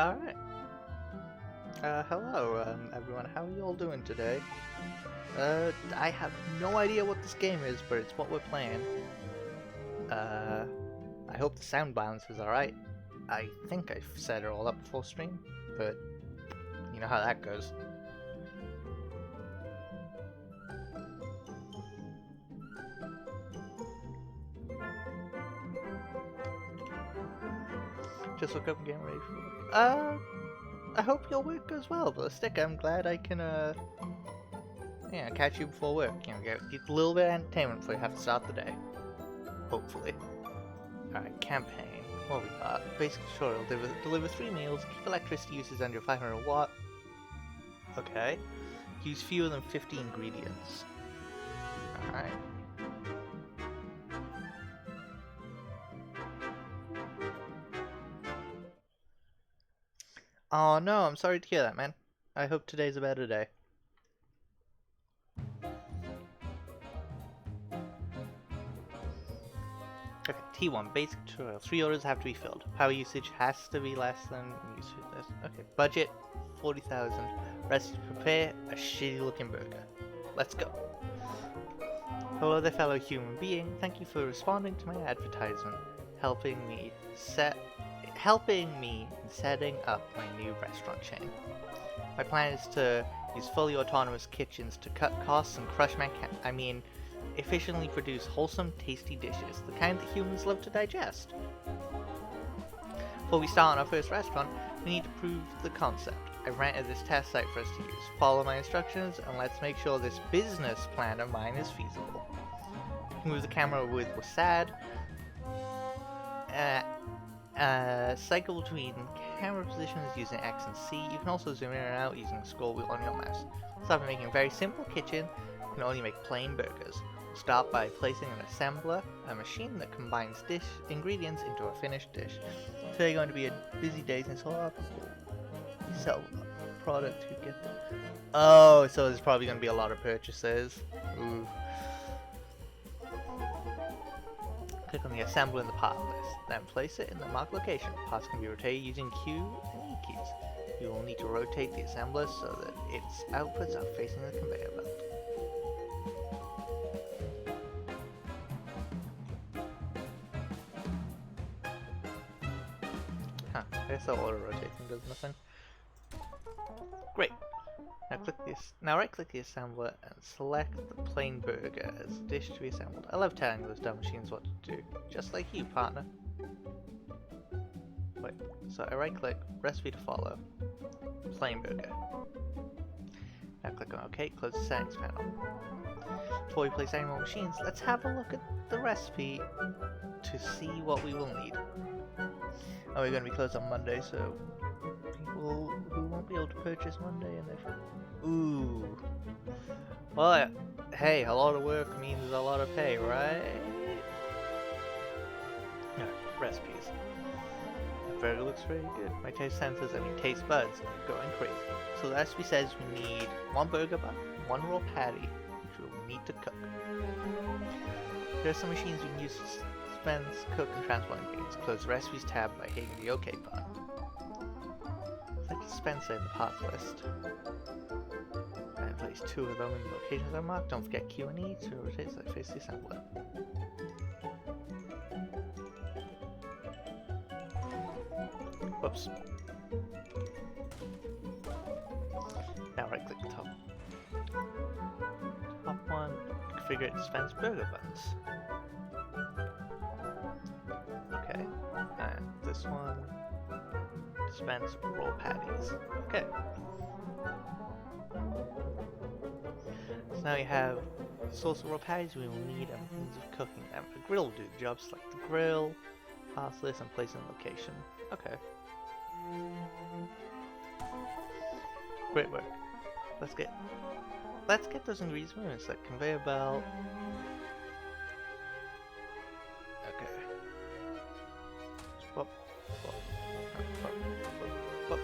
Alright. Hello, everyone. How are you all doing today? I have no idea what this game is, but it's what we're playing. I hope the sound balance is alright. I think I've set it all up before stream, but you know how that goes. Just woke up and getting ready for work. I hope your work goes well, Ballistic. I'm glad I can, catch you before work. You know, get a little bit of entertainment before you have to start the day. Hopefully. Alright, campaign. What we got? Basic tutorial. Deliver 3 meals. Keep electricity uses under 500 watt. Okay. Use fewer than 50 ingredients. Alright. Oh no, I'm sorry to hear that, man. I hope today's a better day. Okay, T1, basic tutorial. 3 orders have to be filled. Power usage has to be less than usage. Okay, budget 40,000. Rest prepare a shitty looking burger. Let's go. Hello there, fellow human being. Thank you for responding to my advertisement, helping me in setting up my new restaurant chain. My plan is to use fully autonomous kitchens to cut costs and crush efficiently produce wholesome, tasty dishes, the kind that humans love to digest. Before we start on our first restaurant, we need to prove the concept. I rented this test site for us to use. Follow my instructions and let's make sure this business plan of mine is feasible. Move the camera with WASD. Cycle between camera positions using X and C. You can also zoom in and out using the scroll wheel on your mouse. Start by making a very simple kitchen. You can only make plain burgers. Start by placing an assembler, a machine that combines ingredients into a finished dish. Today going to be a busy day since all our people sell product who get them. Oh, so there's probably going to be a lot of purchases. Ooh. Click on the assembler in the part list, then place it in the marked location. Parts can be rotated using Q and E keys. You will need to rotate the assembler so that its outputs are facing the conveyor belt. Huh, I guess the auto rotating does nothing. Great. Now right-click the assembler and select the plain burger as a dish to be assembled. I love telling those dumb machines what to do, just like you, partner. Wait, so I right-click, recipe to follow, plain burger. Now click on OK, close the settings panel. Before we place any more machines, let's have a look at the recipe to see what we will need. Oh, we're going to be closed on Monday, so people who won't be able to purchase Monday and they're... Ooh. Well, hey, a lot of work means a lot of pay, right? Alright, recipes. The burger looks very good. My taste sensors, taste buds, are going crazy. So the recipe says we need 1 burger bun, 1 raw patty, which we'll need to cook. There are some machines we can use to dispense, cook, and transport ingredients. Close the recipes tab by hitting the OK button. Select dispenser in the parts list. And place 2 of them in the locations I marked. Don't forget Q and E to rotate so I face the assembler. Whoops. Now right click the top. Top one, configure dispense burger buns. Okay, and this one, dispense raw patties. Okay. So now you have source of raw patties, we will need a means of cooking them. A grill will do the job. Select the grill, pass list, and place in location. Okay. Great work. Let's get those ingredients moving. Select conveyor belt. Okay. Whoop, whoop, whoop, whoop, whoop.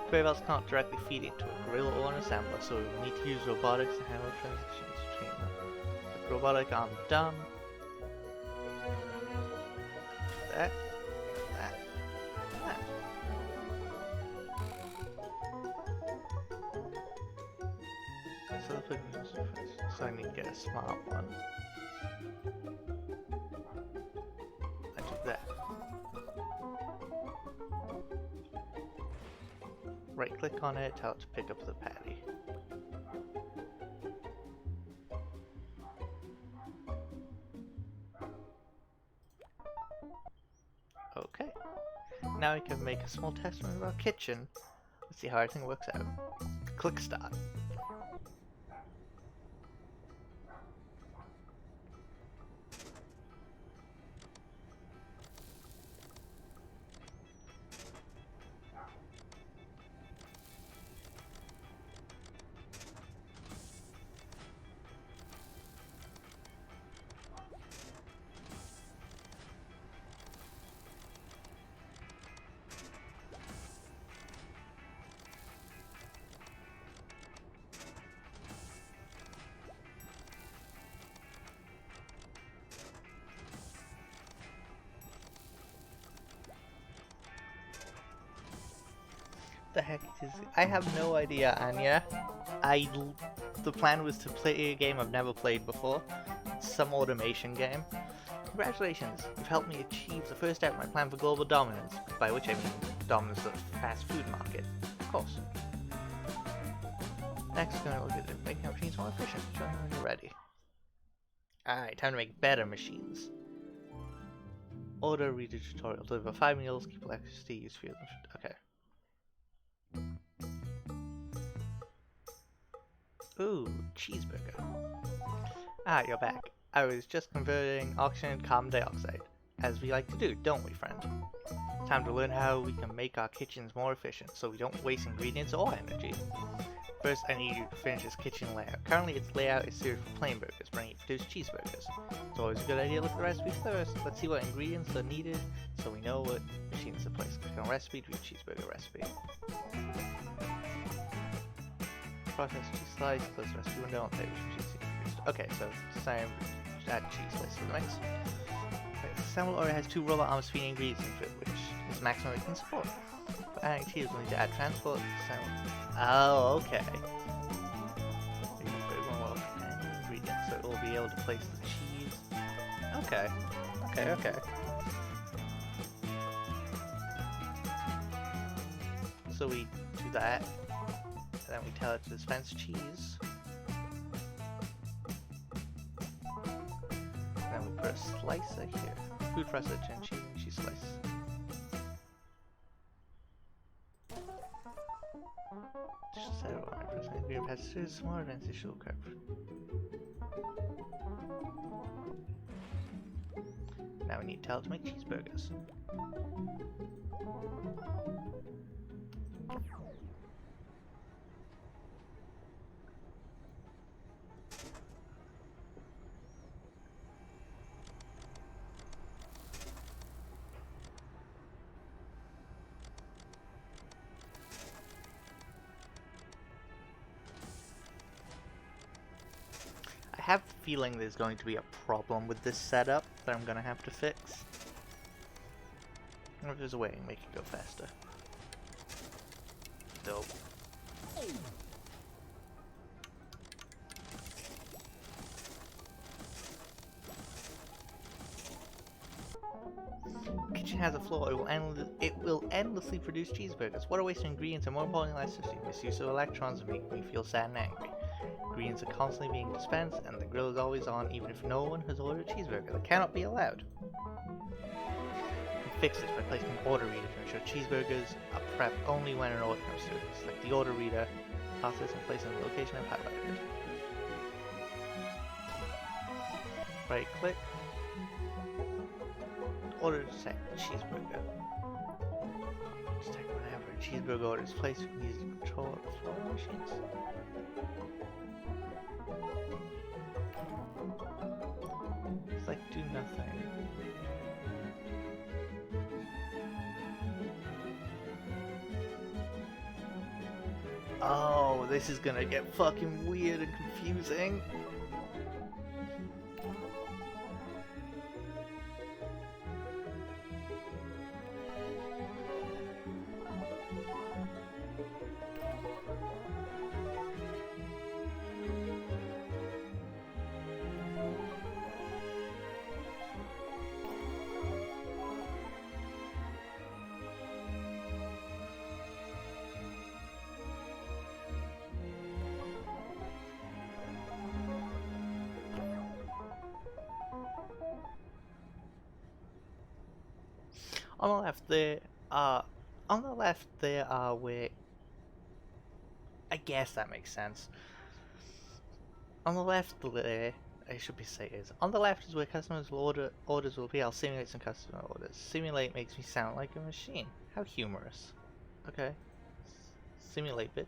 Conveyor belts can't directly feed into a grill or an assembler, so we will need to use robotics to handle transitions between them. The robotic arm done. That. so the first, so I need to get a smart one. I do that. Right click on it, tell it to pick up the patty. Okay. Now we can make a small test run of our kitchen. Let's see how everything works out. Click start. The heck is I have no idea, Anya. The plan was to play a game I've never played before. Some automation game. Congratulations, you've helped me achieve the first step in my plan for global dominance, by which I mean dominance of the fast food market. Of course. Next, we're going to look at making our machines more efficient. Show me when you're ready. Alright, time to make better machines. Order reader tutorial. Deliver 5 meals, keep electricity, use fuel. Okay. Ooh, cheeseburger. Ah, you're back. I was just converting oxygen and carbon dioxide, as we like to do, don't we, friend? Time to learn how we can make our kitchens more efficient, so we don't waste ingredients or energy. First, I need you to finish this kitchen layout. Currently, its layout is suited for plain burgers, but I need to produce cheeseburgers. It's always a good idea to look at the recipe first. Let's see what ingredients are needed, so we know what machines to place. Click on recipe to read cheeseburger recipe. Process cheese slice, close the recipe window, and say which cheese you used. Okay, so same, add cheese slice to the mix. Okay, the assemble already has 2 robot arms feeding ingredients into it, which is the maximum it can support. For adding cheese, we'll need to add transport. Oh, okay. Maybe put one more ingredient, so it will be able to place the cheese. Okay, okay. So we do that. Then we tell it to dispense cheese. Then we put a slicer here. Food processor and cheese slice. Just set it on press ingredient passages, small advantageable curve. Now we need to tell it to make cheeseburgers. I have a feeling there's going to be a problem with this setup that I'm going to have to fix. I wonder if there's a way to make it go faster. Dope. Kitchen has a flaw. It will endlessly produce cheeseburgers. What a waste of ingredients, and more importantly, electricity. Misuse of electrons make me feel sad and angry. Ingredients are constantly being dispensed, and the grill is always on, even if no one has ordered a cheeseburger. That cannot be allowed. You can fix this by placing an order reader to ensure cheeseburgers are prepped only when an order comes through. Select the order reader, process, and place it in the location I've highlighted. Right click. Order to detect cheeseburger. Detect whenever a cheeseburger order is placed, we can use the control of the flow machines. It's like do nothing. Oh, this is gonna get fucking weird and confusing. On the left there are, where, I guess that makes sense. On the left there, I should be say is, on the left is where customers will orders will be. I'll simulate some customer orders. Simulate makes me sound like a machine. How humorous. Okay. Simulate, bitch.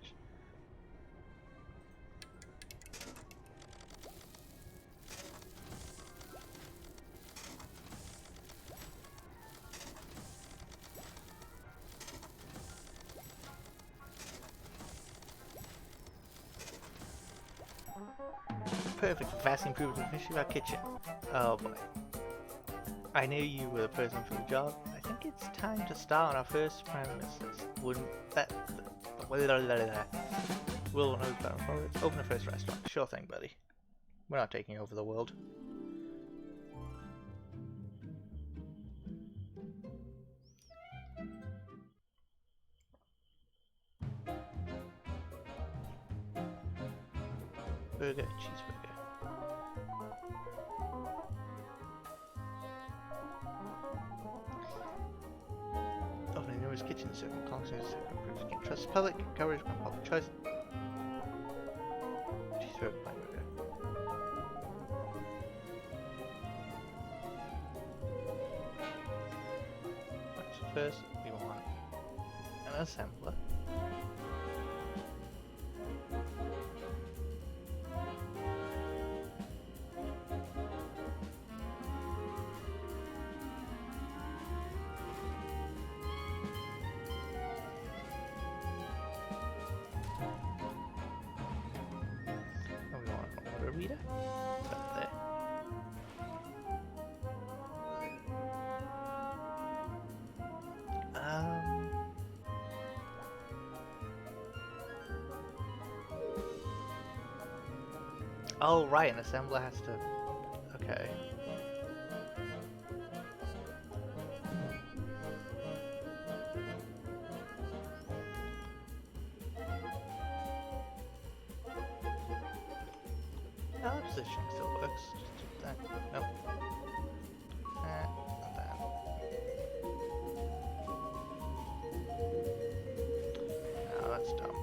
Perfect, vast improvement in our kitchen. Oh boy. I knew you were the person for the job. I think it's time to start on our first premises. Wouldn't that... Will knows better. Well, let's open the first restaurant. Sure thing, buddy. We're not taking over the world. Burger, cheeseburger. Opening numerous kitchens, serving constantly improves game trust the public, coverage by public choice. Cheeseburger, plain burger. Right, so first we want an assembler. Reader? Up there. Oh right, an assembler has to... Okay. That position still works. Just do that. Nope. That and that. Oh, that's dumb.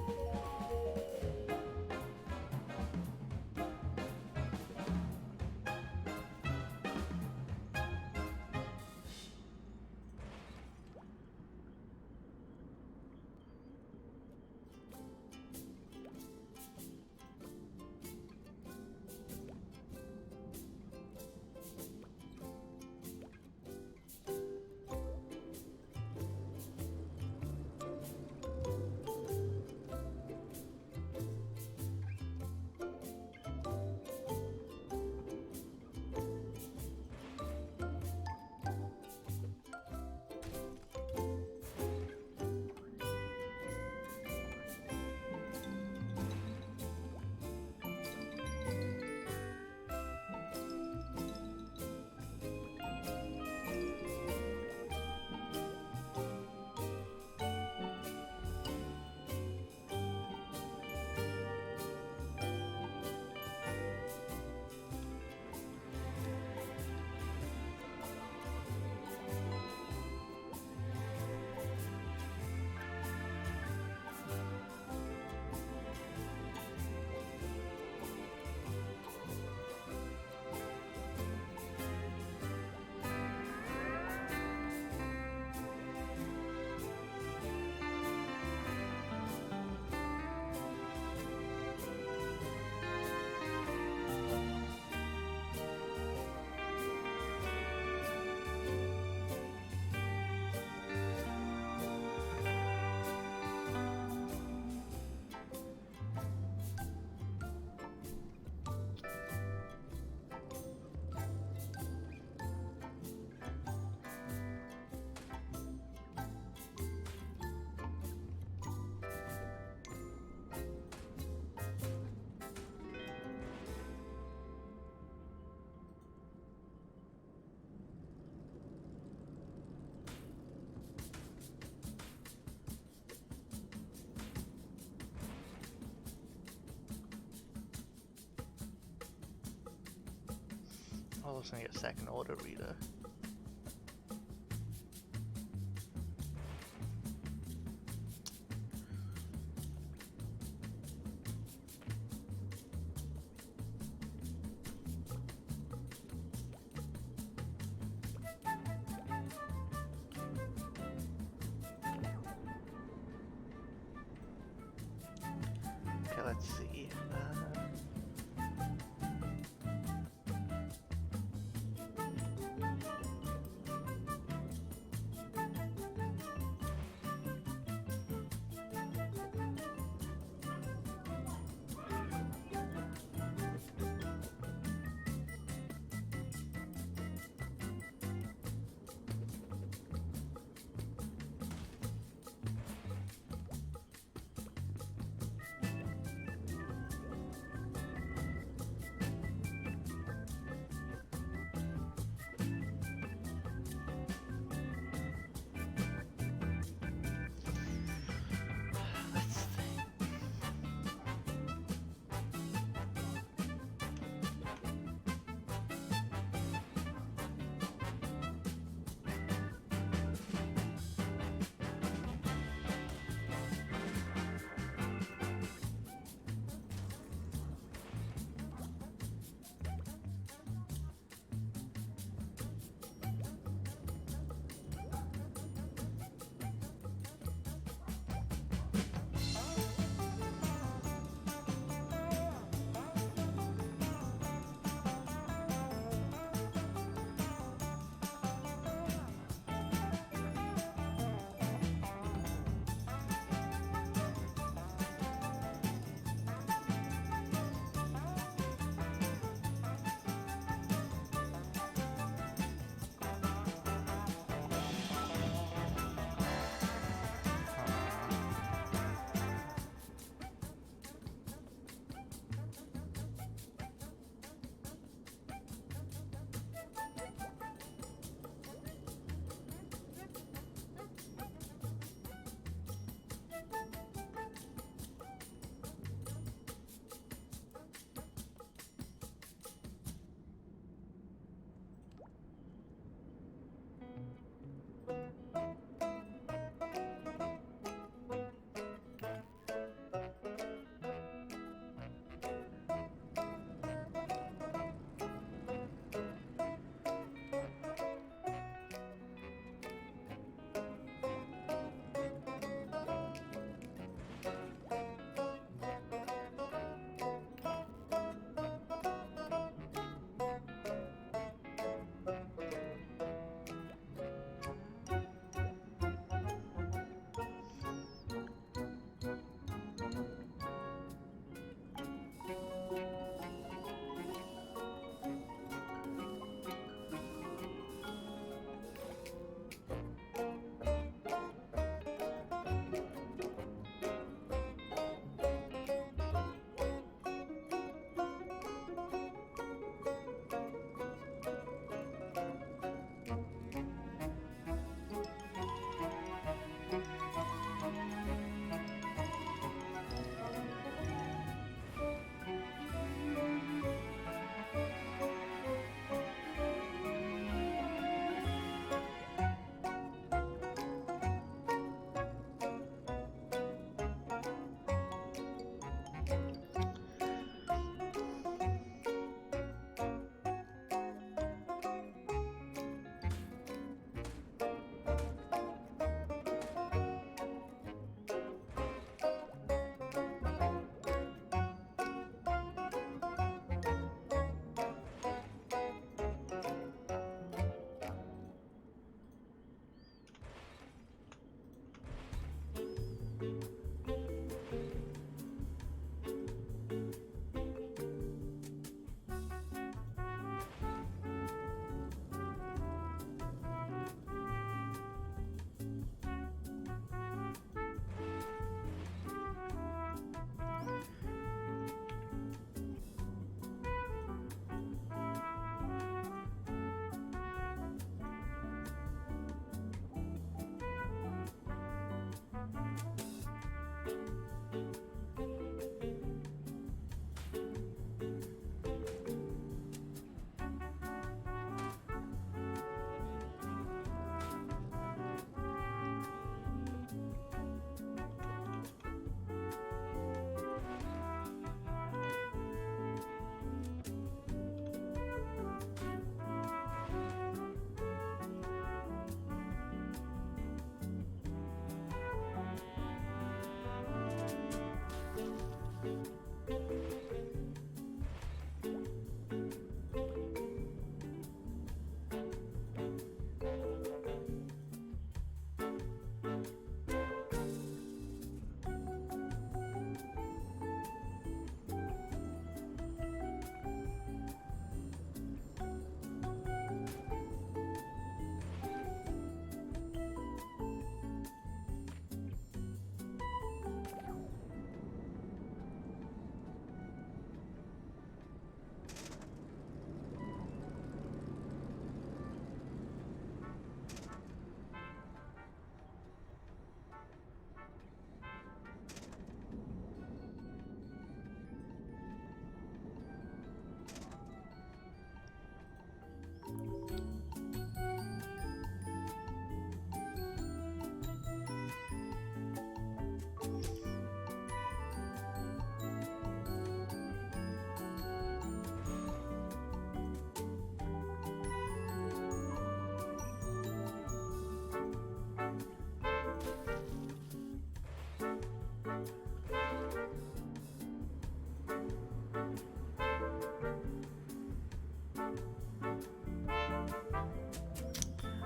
I'll also need a second order reader.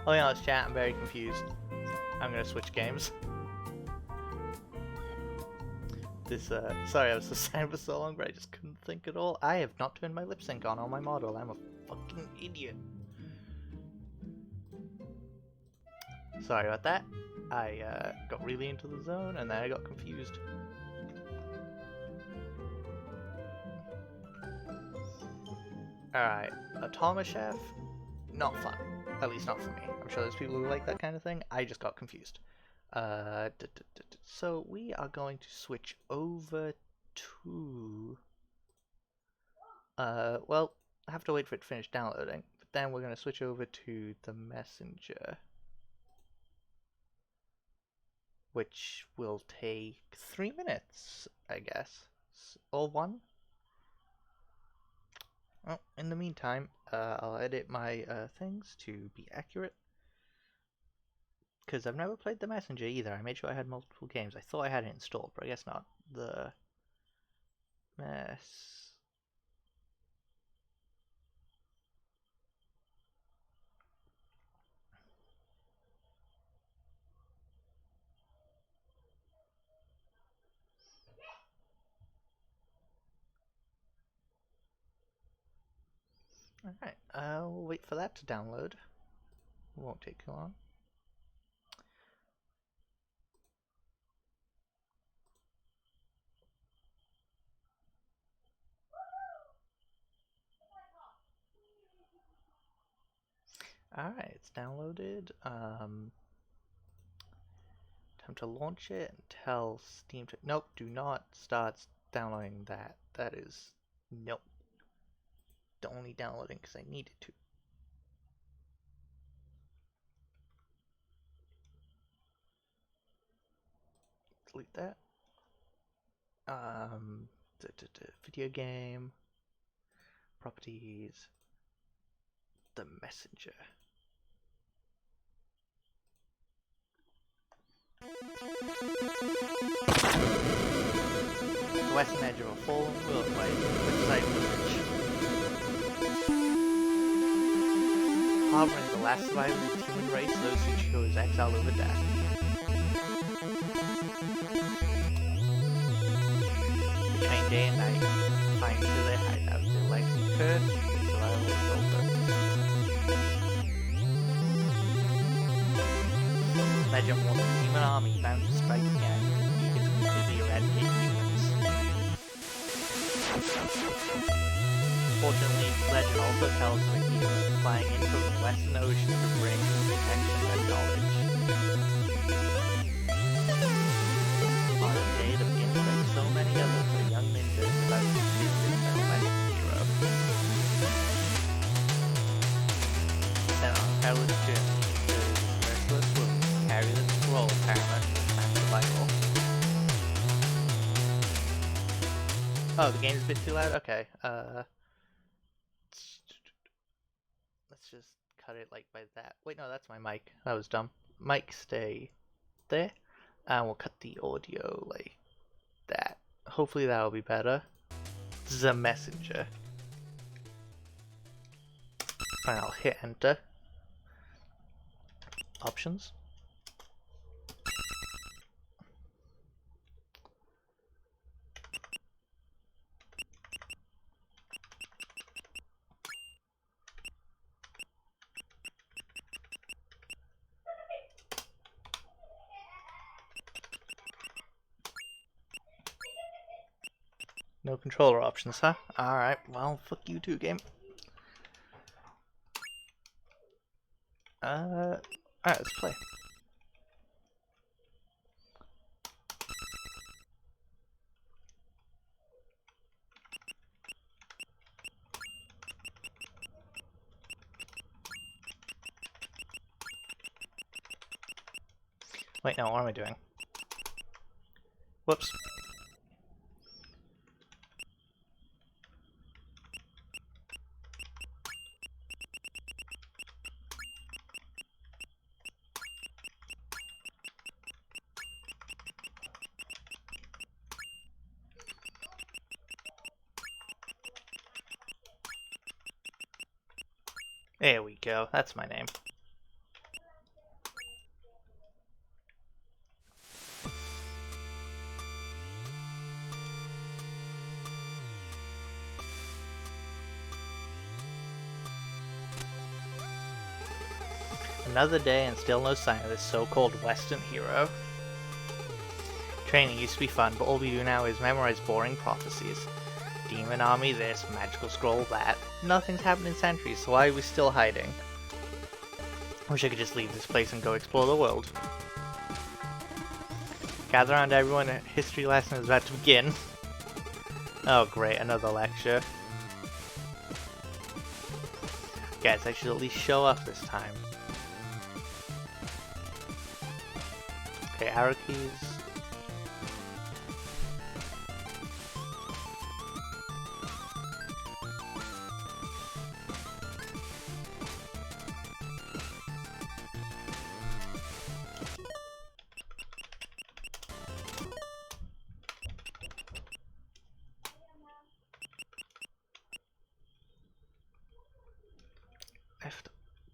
Oh yeah, let's chat. I'm very confused. I'm gonna switch games. Sorry I was so silent for so long, but I just couldn't think at all. I have not turned my lip sync on my model. I'm a fucking idiot. Sorry about that. I got really into the zone and then I got confused. Alright, Automa Chef, not fun. At least not for me. I'm sure there's people who like that kind of thing. I just got confused. So we are going to switch over to... well, I have to wait for it to finish downloading, but then we're going to switch over to the Messenger, which will take 3 minutes, I guess, or 1. Well, in the meantime, I'll edit my things to be accurate, because I've never played the Messenger either. I made sure I had multiple games. I thought I had it installed, but I guess not. The mess. Alright, we'll wait for that to download. It won't take too long. Alright, it's downloaded. Time to launch it and tell Steam to... Nope, do not start downloading that. That is... Nope. Only downloading because I needed to. Delete that. Video game. Properties. The Messenger. The western edge of a fallen world by Woodside Village. Harboring the last survivors of the human race, those who chose exile over death. Between day and night, flying to their hideout, their legacy cursed, their survival is over. Legend warns the human army bound to strike again, eager to completely eradicate humans. Fortunately, legend also tells of a hero flying in from the Western Ocean to bring protection and knowledge. On a day that begins like so many others, a young ninja is about to visit a Western hero. Sent on a perilous journey to the merciless world, carry the scroll paramount to the survival. Oh, the game's a bit too loud? Okay, let's just cut it like by that. Wait, no, that's my mic. That was dumb. Mic, stay there. And we'll cut the audio like that. Hopefully that'll be better. The Messenger. And I'll hit enter. Options. No controller options, huh? Alright, well, fuck you too, game. Alright, let's play. Wait, no, what am I doing? Whoops. There we go, that's my name. Another day and still no sign of this so-called Western hero. Training used to be fun, but all we do now is memorize boring prophecies. Demon army this, magical scroll that. Nothing's happened in centuries, so why are we still hiding? Wish I could just leave this place and go explore the world. Gather around everyone, a history lesson is about to begin. Oh great, another lecture. Guess I should at least show up this time. Okay, arrow keys.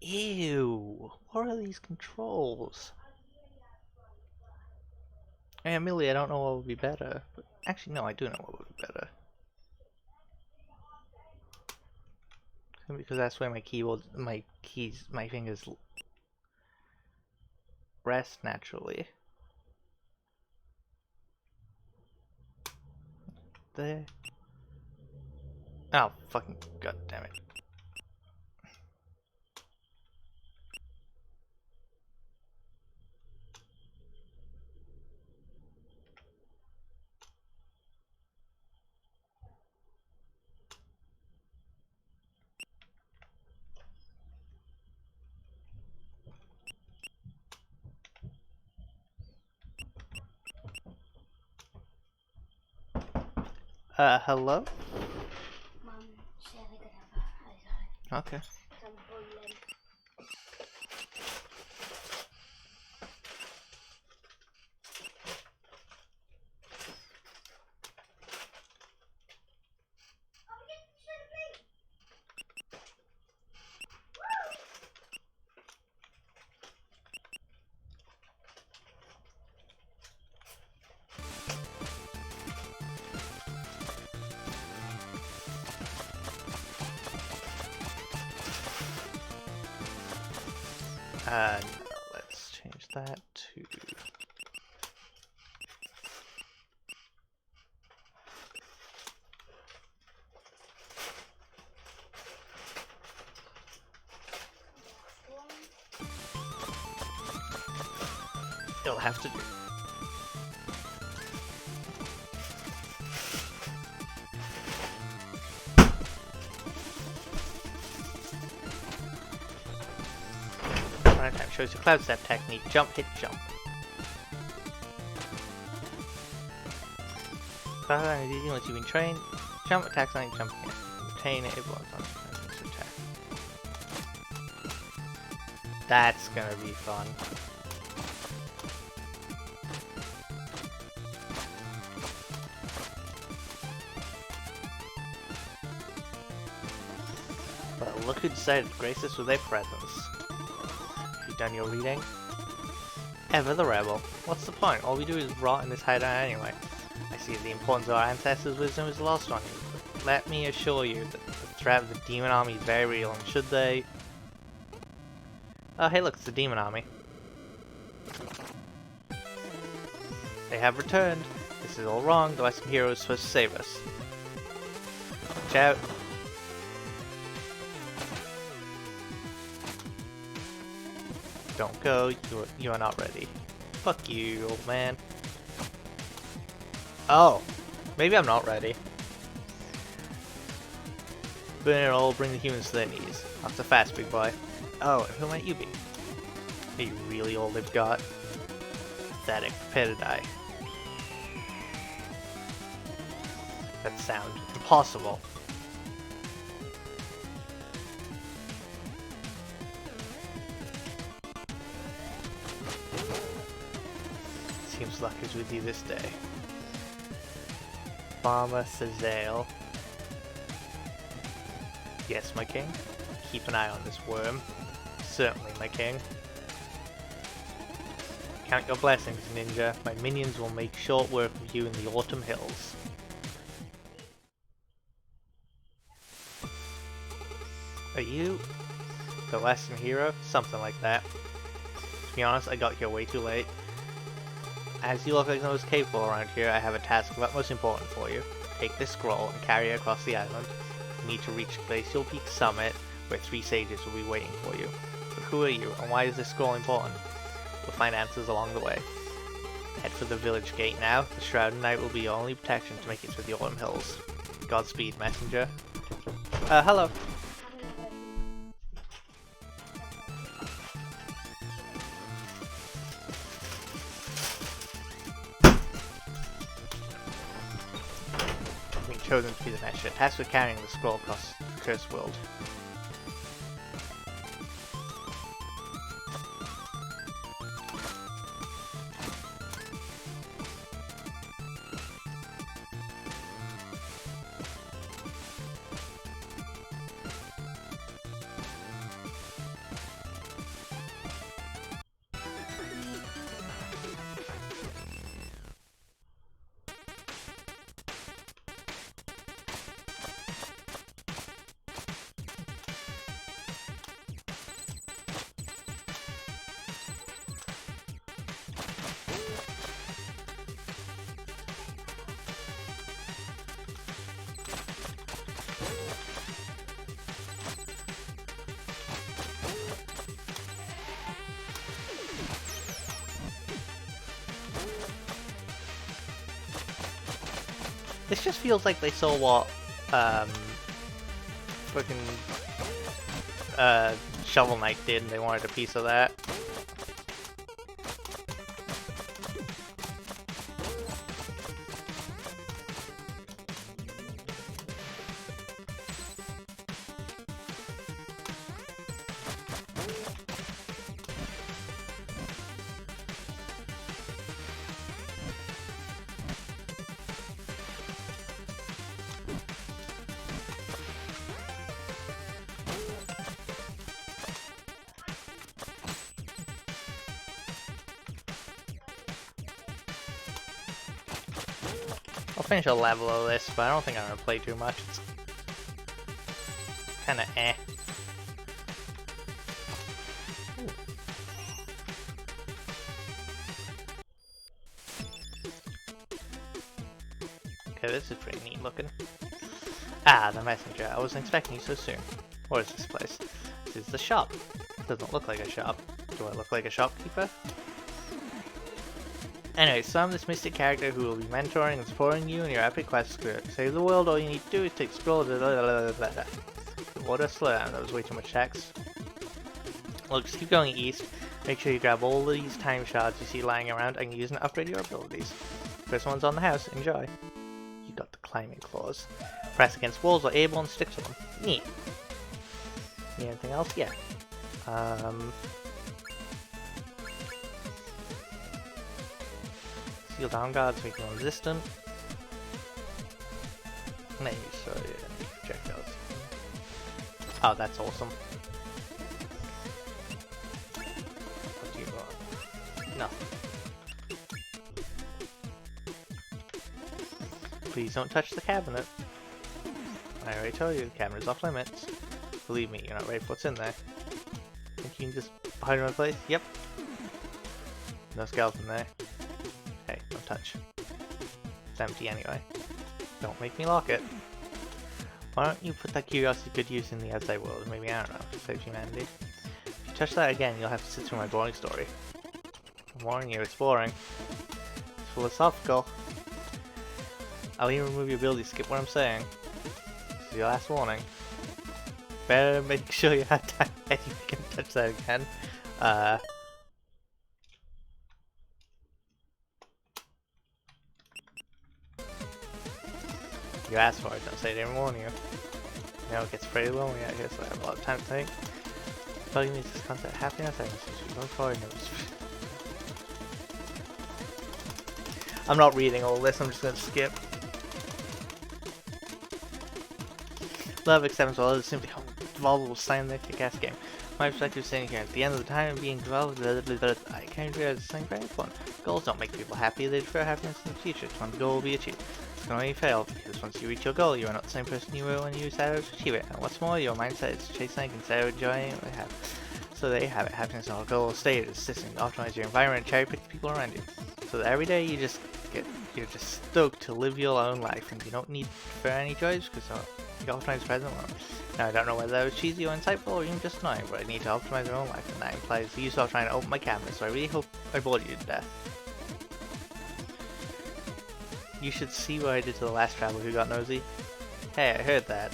Ew, what are these controls? Hey, Amelia, I don't know what would be better. But actually, no, I do know what would be better. because that's where my keyboard, my fingers rest naturally. There. Oh, fucking god damn it. Hello? Okay. No, let's change that to... It'll have to do. Time shows your cloud step technique. Jump, hit, jump. Cloud line is easy once you've been trained. Jump attacks on jumping it. Retain it once on attack. That's gonna be fun. But look who decided to grace us with their presence. Done your reading? Ever the rebel. What's the point? All we do is rot in this hideout anyway. I see the importance of our ancestors' wisdom is lost on you, but let me assure you that the threat of the demon army is very real, and should they... Oh, hey look, it's the demon army. They have returned. This is all wrong. The Western hero is supposed to save us. Watch out. Don't go, you are not ready. Fuck you, old man. Oh, maybe I'm not ready. Burn it all, bring the humans to their knees. That's a fast, big boy. Oh, and who might you be? Are you really all they've got? Pathetic, prepare to die. That sounds impossible. Seems luck is with you this day. Farmer Sazale. Yes, my king. Keep an eye on this worm. Certainly, my king. Count your blessings, ninja. My minions will make short work of you in the autumn hills. Are you the Western hero? Something like that. To be honest, I got here way too late. As you look like the most capable around here, I have a task of utmost importance for you. Take this scroll and carry it across the island. You need to reach Glacial Peak Summit, where 3 sages will be waiting for you. But who are you, and why is this scroll important? We'll find answers along the way. Head for the village gate now. The Shrouded Knight will be your only protection to make it to the Autumn Hills. Godspeed, messenger. Hello. Chosen to be the messenger, tasked with carrying the scroll across the cursed world. This just feels like they saw what freaking Shovel Knight did and they wanted a piece of that. I'll finish a level of this, but I don't think I'm gonna play too much. It's kinda eh. Ooh. Okay, this is pretty neat looking. Ah, the messenger. I wasn't expecting you so soon. What is this place? This is the shop. It doesn't look like a shop. Do I look like a shopkeeper? Anyway, so I'm this mystic character who will be mentoring and supporting you in your epic quest to save the world. All you need to do is to explore the water. Slow down, that was way too much text. Look, just keep going east. Make sure you grab all these time shards you see lying around and use and upgrade your abilities. First one's on the house, enjoy. You got the climbing claws. Press against walls or able and stick to them. Neat. Need anything else? Yeah. Seal down guards, make them resistant. Maybe so, yeah, projectiles. Oh, that's awesome. What do you want? Nothing. Please don't touch the cabinet. I already told you, the cabinet's off limits. Believe me, you're not ready for what's in there. Think you can just hide in one place? Yep. No skeleton there. Hey, don't touch. It's empty anyway. Don't make me lock it. Why don't you put that curiosity to good use in the outside world? Maybe, I don't know, to save humanity. If you touch that again, you'll have to sit through my boring story. I'm warning you, it's boring. It's philosophical. I'll even remove your ability to skip what I'm saying. This is your last warning. Better make sure you have time and you can touch that again. You asked for it, don't say I didn't warn you. You know, it gets pretty lonely out here, so I have a lot of time to think. Bugging me is this constant happiness, I must going forward. I'm not reading all this, I'm just going to skip. Love acceptance while others simply devolve will sign their kick-ass game. My perspective is saying here, at the end of the time being developed, I can't realize it's something very important. Goals don't make people happy, they defer happiness in the future. It's when the goal will be achieved. It's going to fail, because once you reach your goal, you are not the same person you were when you set out to achieve it. And what's more, your mindset is to chase something instead of enjoying what you have. So there you have it, happiness on a goal state is assisting to optimize your environment and cherry pick the people around you. So that every day you're just stoked to live your own life, and you don't need for any joys, because you optimize the present moment. Now, I don't know whether that was cheesy or insightful or even just annoying, but I need to optimize my own life, and that implies you stop trying to open my cabinet, so I really hope I bored you to death. You should see what I did to the last traveler who got nosy. Hey, I heard that.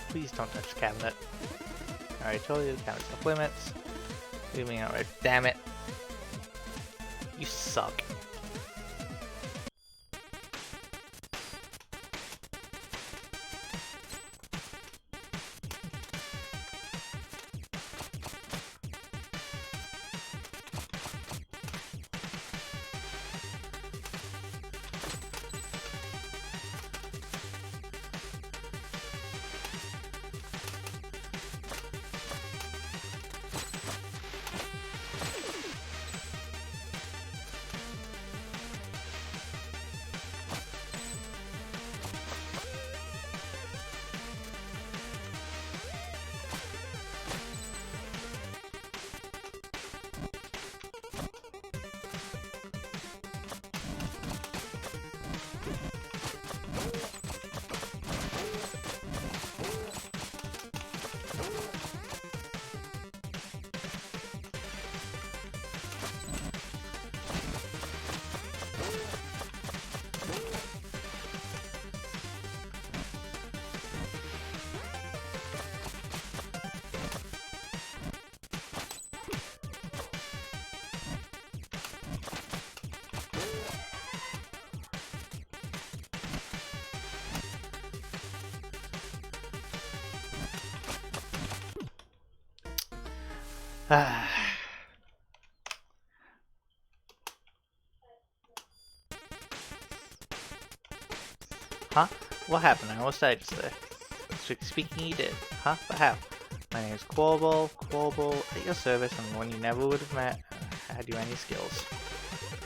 Please don't touch the cabinet. I already told you, the cabinet's off limits. Leave me alright, damn it. You suck. Huh? What happened? I almost died just there. Strictly speaking, you did. Huh? But how? My name is Quorbol at your service, and one you never would have met had you any skills.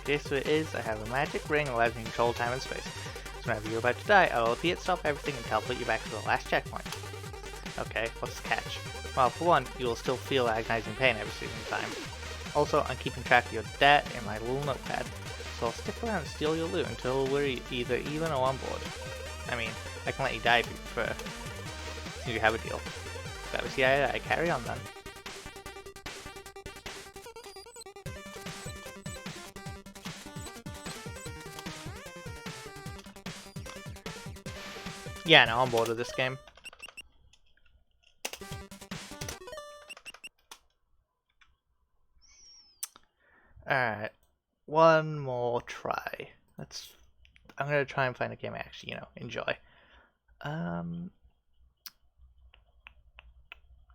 Guess what it is? I have a magic ring that allows me to control time and space. So whenever you're about to die, I'll appear to stop everything and teleport you back to the last checkpoint. Okay, what's the catch? Well, for one, you will still feel agonizing pain every single time. Also, I'm keeping track of your debt in my little notepad, so I'll stick around and steal your loot until we're either even or on board. I mean, I can let you die if you prefer. So you have a deal. That was the idea. I carry on then. Yeah, no, I'm bored of this game. Alright, one more try. I'm gonna try and find a game I actually, enjoy.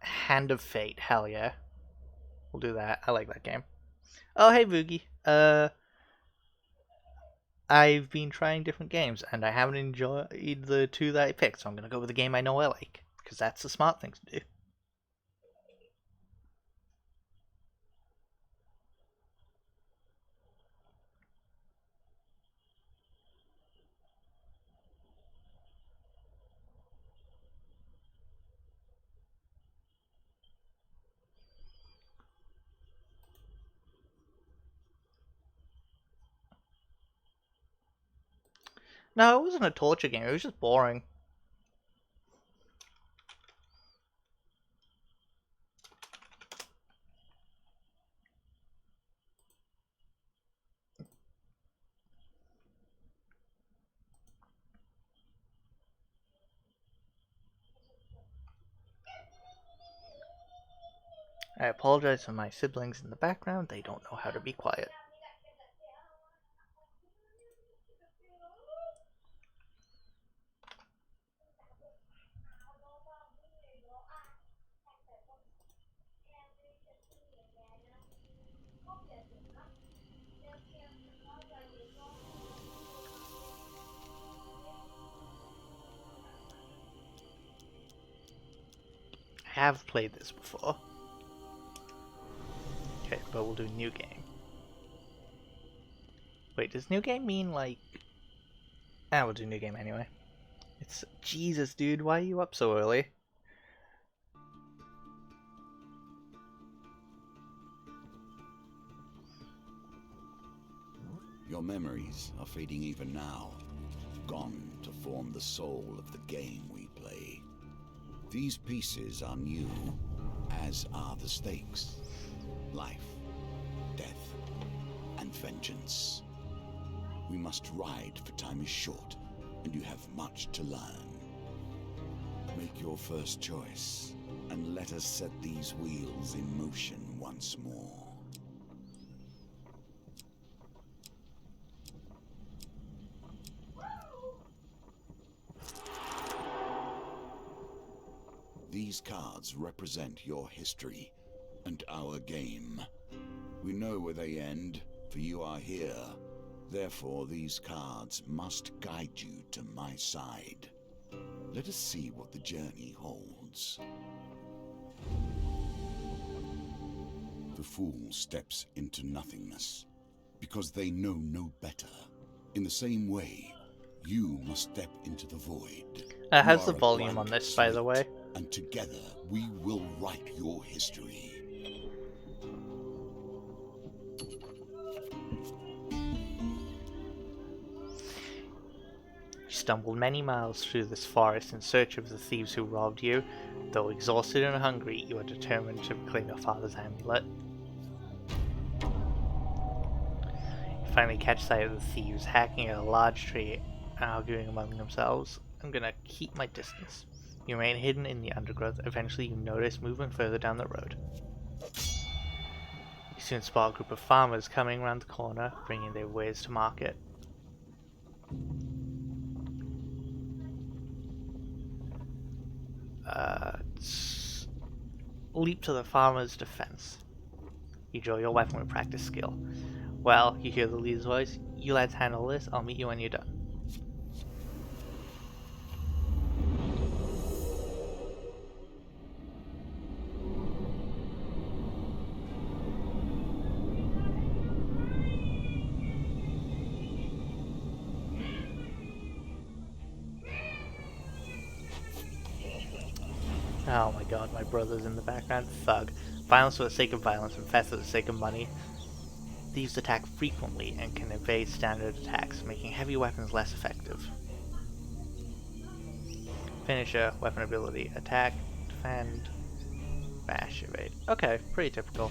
Hand of Fate, hell yeah. We'll do that. I like that game. Oh, hey Boogie. I've been trying different games, and I haven't enjoyed the two that I picked, so I'm gonna go with the game I know I like, because that's the smart thing to do. No, it wasn't a torture game, it was just boring. I apologize for my siblings in the background, they don't know how to be quiet. I have played this before. Okay, but we'll do new game. Wait, does new game mean like... we'll do new game anyway. It's... Jesus, dude, why are you up so early? Your memories are fading even now, gone to form the soul of the game we play. These pieces are new, as are the stakes. Life, death, and vengeance. We must ride, for time is short, and you have much to learn. Make your first choice, and let us set these wheels in motion once more. These cards represent your history and our game. We know where they end, for you are here. Therefore, these cards must guide you to my side. Let us see what the journey holds. The fool steps into nothingness, because they know no better. In the same way, you must step into the void. How's the volume on this, by the way? And together, we will write your history. You stumbled many miles through this forest in search of the thieves who robbed you. Though exhausted and hungry, you are determined to reclaim your father's amulet. You finally catch sight of the thieves hacking at a large tree and arguing among themselves. I'm gonna keep my distance. You remain hidden in the undergrowth. Eventually you notice movement further down the road. You soon spot a group of farmers coming around the corner, bringing their wares to market. Leap to the farmer's defense. You draw your weapon with practice skill. Well, you hear the leader's voice. You lads handle this. I'll meet you when you're done. Oh my god, my brother's in the background. Thug. Violence for the sake of violence and theft for the sake of money. Thieves attack frequently and can evade standard attacks, making heavy weapons less effective. Finisher, weapon ability, attack, defend, bash, evade. Okay, pretty typical.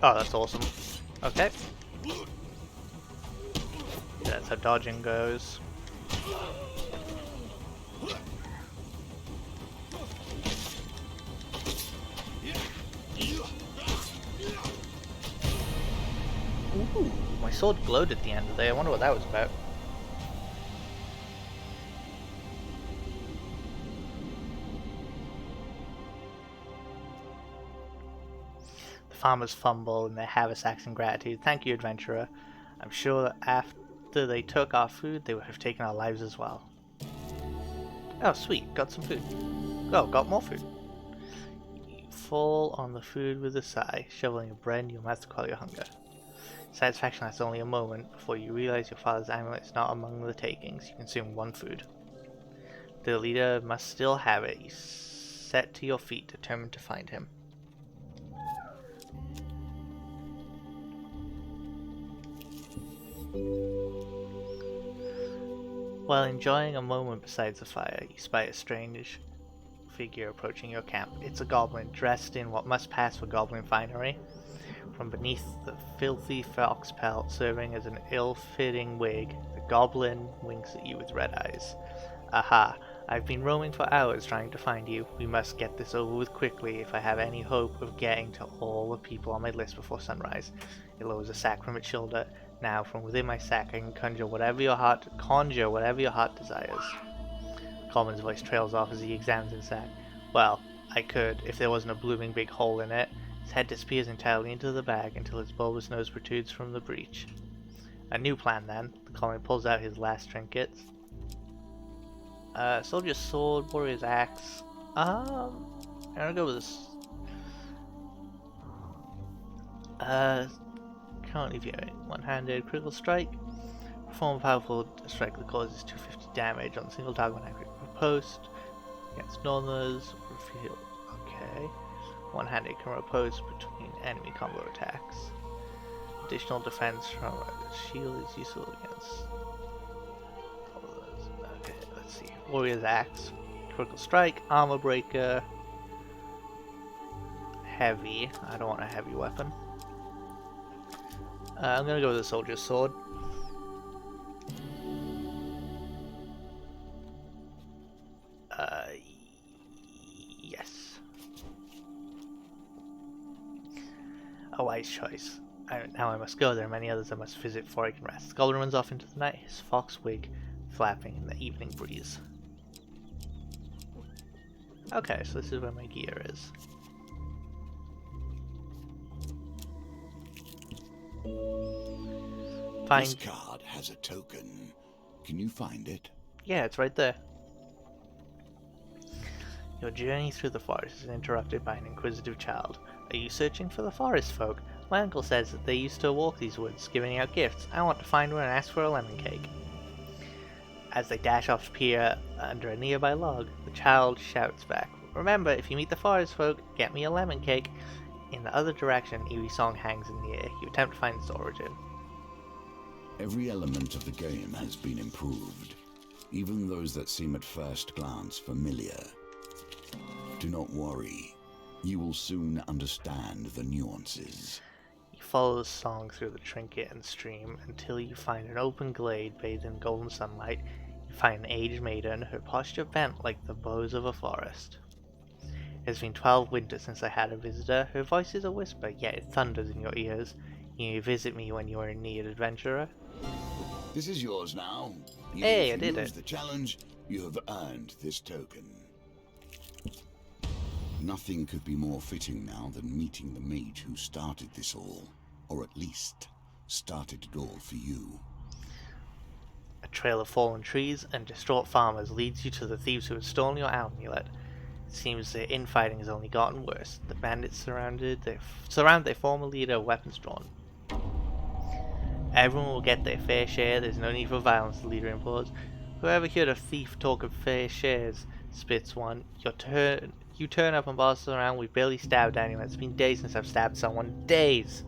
Oh, that's awesome. Okay. That's how dodging goes. Ooh, my sword glowed at the end of the day. I wonder what that was about. Farmers fumble in their haversacks in gratitude. Thank you, adventurer. I'm sure that after they took our food, they would have taken our lives as well. Oh, sweet. Got some food. Oh, got more food. You fall on the food with a sigh, shoveling your bread in your mouth to quell your hunger. Satisfaction lasts only a moment before you realize your father's amulet is not among the takings. You consume one food. The leader must still have it. You set to your feet, determined to find him. While enjoying a moment beside the fire, you spy a strange figure approaching your camp. It's a goblin, dressed in what must pass for goblin finery. From beneath the filthy fox pelt serving as an ill-fitting wig, the goblin winks at you with red eyes. Aha! I've been roaming for hours trying to find you. We must get this over with quickly if I have any hope of getting to all the people on my list before sunrise. It lowers a sack from its shoulder. Now, from within my sack, I can conjure whatever your heart desires. Coleman's voice trails off as he examines his sack. Well, I could, if there wasn't a blooming big hole in it. His head disappears entirely into the bag until his bulbous nose protrudes from the breach. A new plan, then. The Coleman pulls out his last trinkets. Soldier's sword, warrior's axe. I'm gonna go with this. Currently viewing. One-handed critical strike. Perform a powerful strike that causes 250 damage on a single target when accurate post. Against northerners. Reveal. Okay. One-handed can riposte between enemy combo attacks. Additional defense from a shield is useful against. Okay, let's see. Warrior's axe. Critical strike. Armor breaker. Heavy. I don't want a heavy weapon. I'm gonna go with the soldier's sword. Yes. A wise choice. Now I must go. There are many others I must visit before I can rest. The goblin runs off into the night, his fox wig flapping in the evening breeze. Okay, so this is where my gear is. This card has a token. Can you find it? Yeah, it's right there. Your journey through the forest is interrupted by an inquisitive child. Are you searching for the forest folk? My uncle says that they used to walk these woods, giving out gifts. I want to find one and ask for a lemon cake. As they dash off to peer under a nearby log, the child shouts back, remember, if you meet the forest folk, get me a lemon cake. In the other direction, an eerie song hangs in the air. You attempt to find its origin. Every element of the game has been improved, even those that seem at first glance familiar. Do not worry, you will soon understand the nuances. You follow the song through the trinket and stream until you find an open glade bathed in golden sunlight. You You find an aged maiden, her posture bent like the boughs of a forest. It has been 12 winters since I had a visitor. Her voice is a whisper, yet it thunders in your ears. You may visit me when you are in need, adventurer. This is yours now. Hey, I If did you lose it. the challenge, you have earned this token. Nothing could be more fitting now than meeting the mage who started this all. Or at least, started it all for you. A trail of fallen trees and distraught farmers leads you to the thieves who have stolen your amulet. It seems their infighting has only gotten worse. The bandits surround their former leader, weapons drawn. Everyone will get their fair share, there's no need for violence, the leader implores. Whoever heard a thief talk of fair shares, spits one. You turn up and boss around, we barely stabbed anyone. It's been days since I've stabbed someone. Days!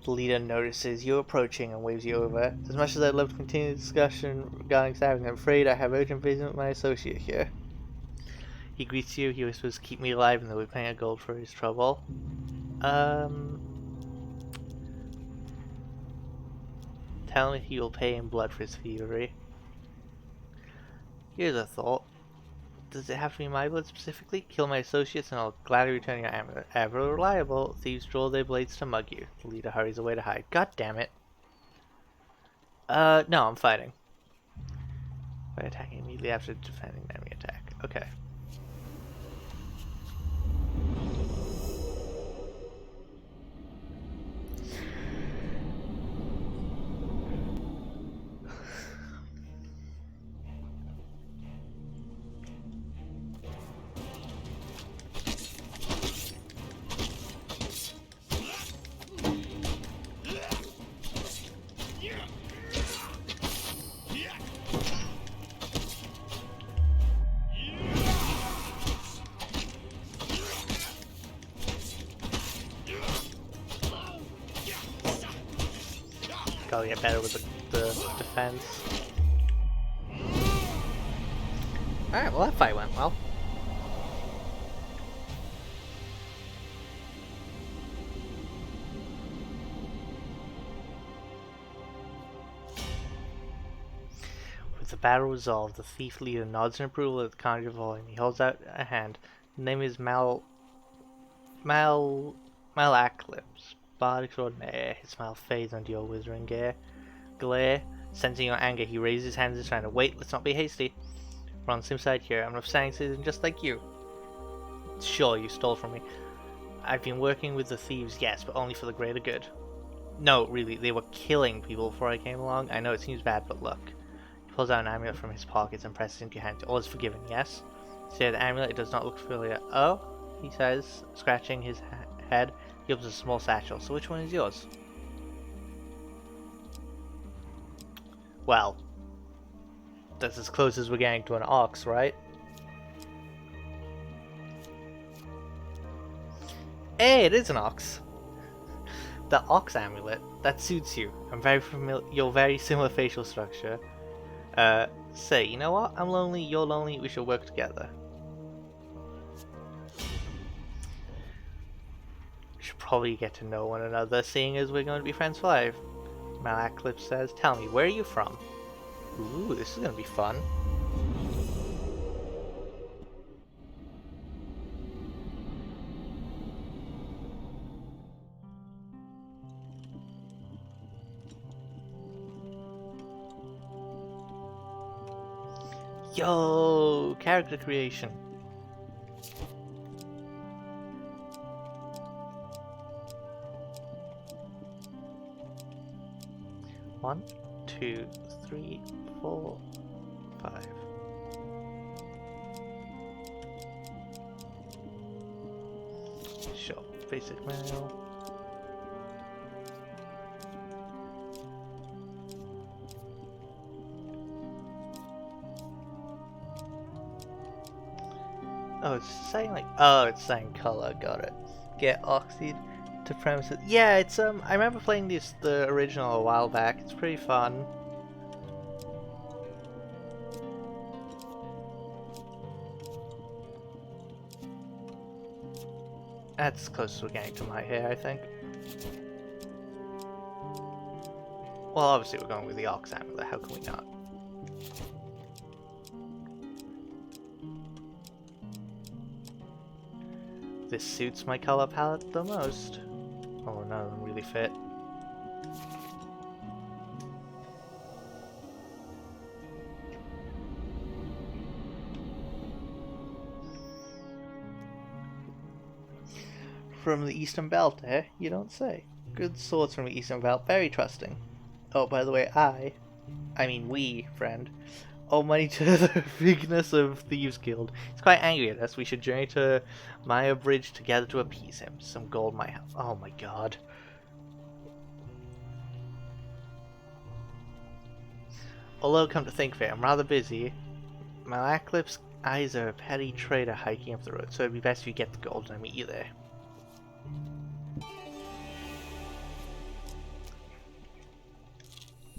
The leader notices you approaching and waves you over. As much as I'd love to continue the discussion regarding stabbing, I'm afraid I have urgent business with my associate here. He greets you, he whispers, keep me alive, and they'll be paying a gold for his trouble. Tell me he will pay in blood for his thievery. Here's a thought. Does it have to be my blood specifically? Kill my associates and I'll gladly return your amulet. Ever reliable, thieves draw their blades to mug you. The leader hurries away to hide. God damn it. No, I'm fighting. By attacking immediately after defending an enemy attack. Okay. Gotta get better with the defense. Alright, well that fight went well. With the battle resolved, the thief leader nods in approval at the conjurer volume. He holds out a hand. The name is Malaclips, bard extraordinaire. His smile fades under your withering glare. Sensing your anger, he raises his hands and trying to wait. Let's not be hasty. We're on the same side here. I'm an upstanding citizen just like you. Sure, you stole from me. I've been working with the thieves, yes, but only for the greater good. No, really, they were killing people before I came along. I know it seems bad, but look. He pulls out an amulet from his pockets and presses it into your hand. All is forgiven, yes? Say the amulet, it does not look familiar. Oh, he says, scratching his head. He opens a small satchel. So which one is yours? Well, that's as close as we're getting to an ox, right? Hey, it is an ox. The ox amulet, that suits you. I'm very familiar. Your very similar facial structure. Say, you know what? I'm lonely. You're lonely. We should work together. We should probably get to know one another, seeing as we're going to be friends for life. Malaclips says, "Tell me, where are you from?" Ooh, this is gonna be fun. Yo, character creation. One, 2, 3, 4, 5. Sure, basic manual. Oh, it's saying like, oh, it's saying color, got it. Get Oxide to premises. Yeah, it's, I remember playing the original a while back. It's pretty fun. That's close to getting to my hair, I think. Well, obviously we're going with the Ox Amulet, how can we not? This suits my color palette the most. Oh, none of them really fit. From the Eastern Belt, eh? You don't say. Good swords from the Eastern Belt, very trusting. Oh, by the way, I mean we, friend, owe money to the Vignes of Thieves Guild. He's quite angry at us. We should journey to Maya Bridge together to appease him. Some gold might help. Oh my god. Although, come to think of it, I'm rather busy. Malaklyp's eyes are a petty trader hiking up the road, so it'd be best if you get the gold and I meet you there.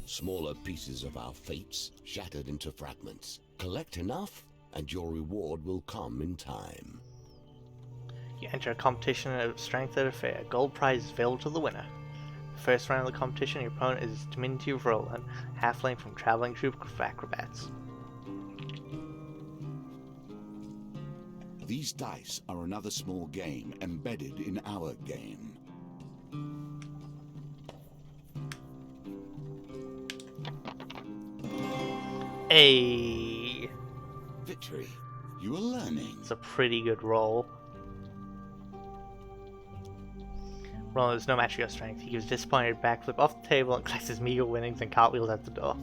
Smaller pieces of our fates shattered into fragments. Collect enough, and your reward will come in time. You enter a competition of strength at a fair. Gold prize is available to the winner. The first round of the competition, your opponent is Diminutive Roland, halfling from Traveling Troupe of Acrobats. These dice are another small game embedded in our game. Hey, Victory. You are learning. it's a pretty good roll. Roland is no match for your strength. He gives a disappointed backflip off the table and collects his meager winnings and cartwheels out the door.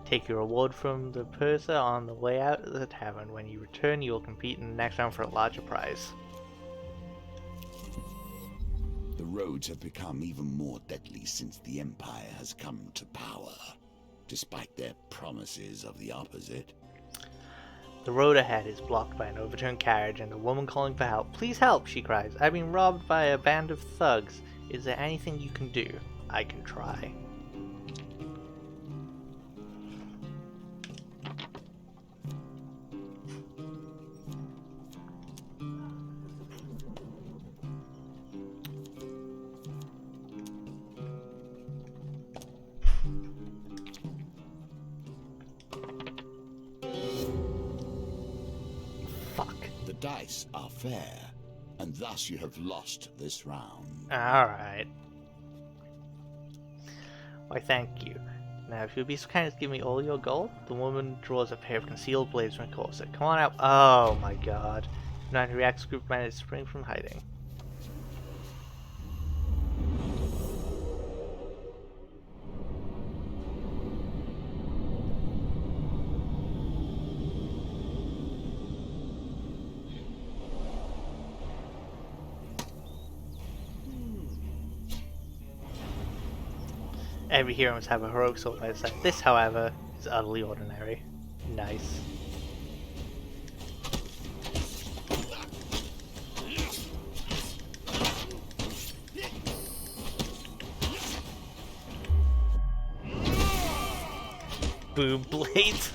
Take your reward from the purser on the way out of the tavern. When you return, you will compete in the next round for a larger prize. The roads have become even more deadly since the Empire has come to power, despite their promises of the opposite. The road ahead is blocked by an overturned carriage and a woman calling for help. Please help, she cries. I've been robbed by a band of thugs. Is there anything you can do? I can try. The dice are fair, and thus you have lost this round. Alright. Why, thank you. Now, if you'd be so kind as to give me all your gold. The woman draws a pair of concealed blades from her corset. Come on out. Oh my god. United Reacts group managed to spring from hiding. Every hero must have a heroic sword by his side. This, however, is utterly ordinary. Nice. Boom blades.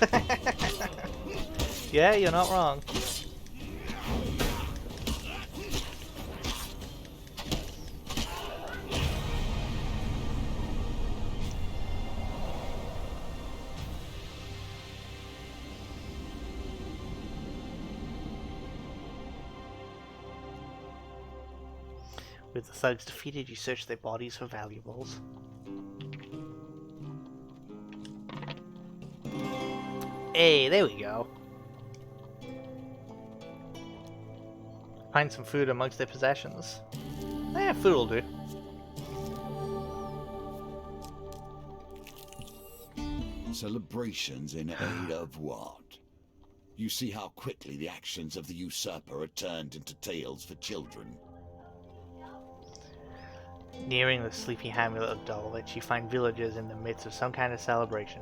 Yeah, you're not wrong. With the thugs defeated, you search their bodies for valuables. Hey, there we go. Find some food amongst their possessions. Eh, food will do. Celebrations in aid of what? You see how quickly the actions of the usurper are turned into tales for children. Nearing the sleepy hamlet of Dulwich, you find villagers in the midst of some kind of celebration.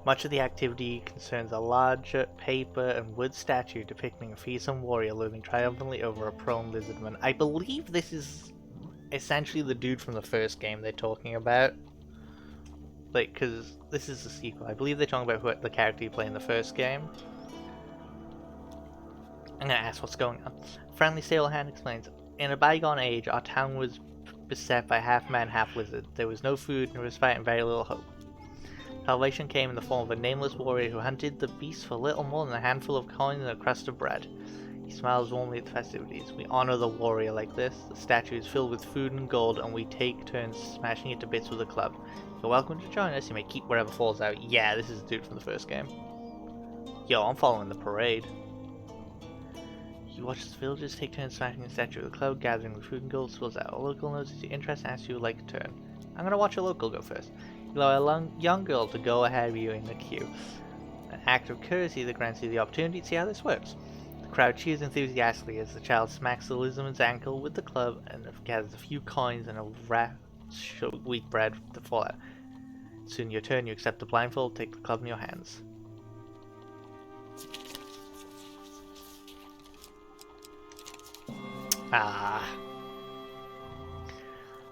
Much of the activity concerns a large paper and wood statue depicting a fearsome warrior looming triumphantly over a prone lizardman. I believe this is essentially the dude from the first game they're talking about. Like, because this is the sequel. I believe they're talking about the character you play in the first game. I'm gonna ask what's going on. Friendly sailor hand explains, in a bygone age, our town was beset by half man, half lizard. There was no food, no respite, and very little hope. Salvation came in the form of a nameless warrior who hunted the beast for little more than a handful of coins and a crust of bread. He smiles warmly at the festivities. We honor the warrior like this. The statue is filled with food and gold, and we take turns smashing it to bits with a club. You're welcome to join us. You may keep whatever falls out. Yeah, this is the dude from the first game. Yo, I'm following the parade. You watch as villagers take turns smashing the statue of the club, gathering the food and gold spills out. A local notices your interest and asks if you would like a turn. I'm gonna watch a local go first. You allow a young girl to go ahead of you in the queue. An act of courtesy that grants you the opportunity to see how this works. The crowd cheers enthusiastically as the child smacks the lizardman's ankle with the club and gathers a few coins and a rat wheat bread to fall out. Soon your turn, you accept the blindfold, take the club in your hands.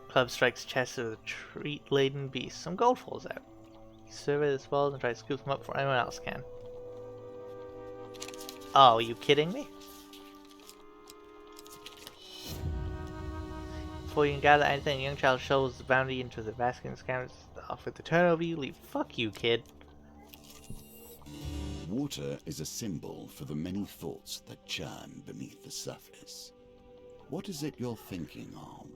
Club strikes chest of the treat-laden beast. Some gold falls out. You survey the spoils and try to scoop them up before anyone else can. Oh, are you kidding me? Before you can gather anything, a young child shovels the bounty into the basket and scatters off with the turnover you leave. Fuck you, kid. Water is a symbol for the many thoughts that churn beneath the surface. What is it you're thinking of?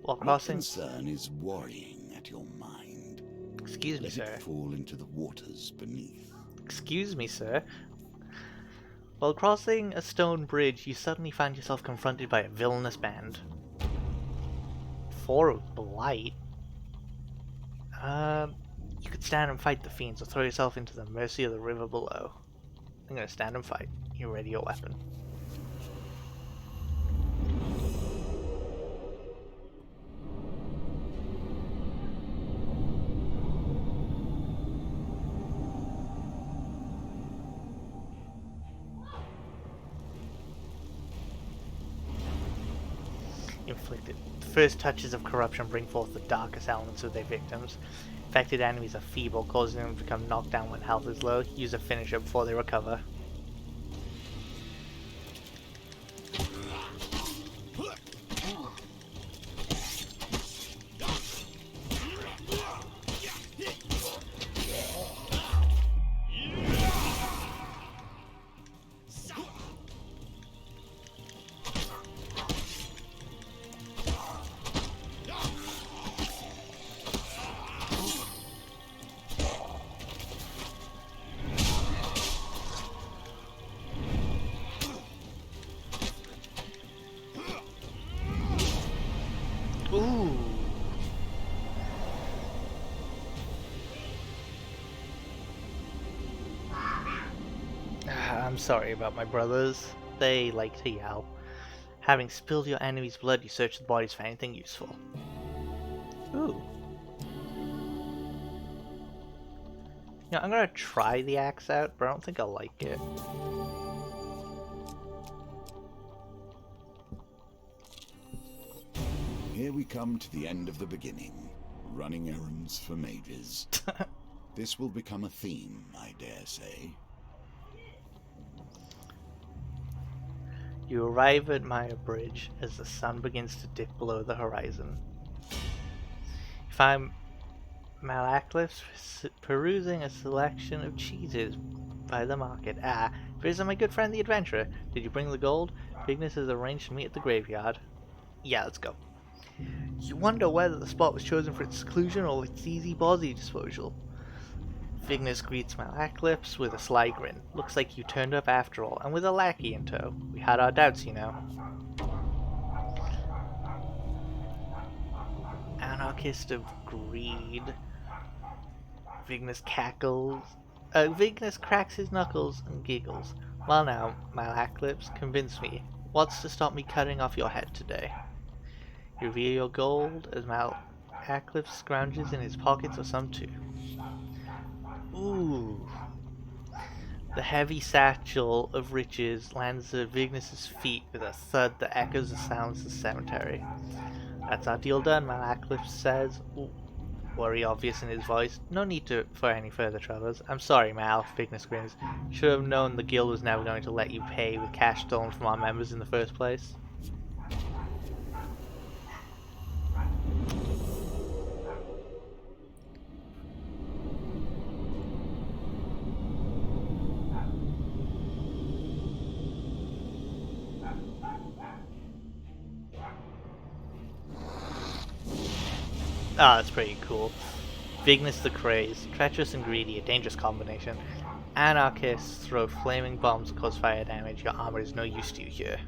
While What crossing... concern is worrying at your mind? Excuse me, Let sir. it fall into the waters beneath. Excuse me, sir. While crossing a stone bridge, you suddenly find yourself confronted by a villainous band. 4 of Blight? You could stand and fight the fiends or throw yourself into the mercy of the river below. I'm gonna stand and fight. You ready your weapon. Inflicted. The first touches of corruption bring forth the darkest elements of their victims. Infected enemies are feeble, causing them to become knocked down when health is low. Use a finisher before they recover. Ooh. I'm sorry about my brothers. They like to yell. Having spilled your enemy's blood, you search the bodies for anything useful. Ooh. You know, I'm gonna try the axe out, but I don't think I'll like it. Here we come to the end of the beginning. Running errands for mages. This will become a theme, I dare say. You arrive at Maya Bridge as the sun begins to dip below the horizon. You find Malaklis perusing a selection of cheeses by the market. Ah, visit my good friend the adventurer. Did you bring the gold? Vignis has arranged to meet at the graveyard. Yeah, let's go. You wonder whether the spot was chosen for its seclusion or its easy body disposal. Vignis greets Malaklis with a sly grin. Looks like you turned up after all, and with a lackey in tow. We had our doubts, you know. Anarchist of greed. Vignis cackles. Vignis cracks his knuckles and giggles. Well now, Malaklis, convince me. What's to stop me cutting off your head today? You reveal your gold as Malaklis scrounges in his pockets for some too. Ooh. The heavy satchel of riches lands at Vignis's feet with a thud that echoes the sounds of the cemetery. That's our deal done, Malaklis says, worry obvious in his voice. No need for any further troubles. I'm sorry, Mal, Vignis grins. Should have known the guild was never going to let you pay with cash stolen from our members in the first place. Ah, that's pretty cool. Vignis the Craze, treacherous and greedy, a dangerous combination. Anarchists throw flaming bombs that cause fire damage. Your armor is no use to you here.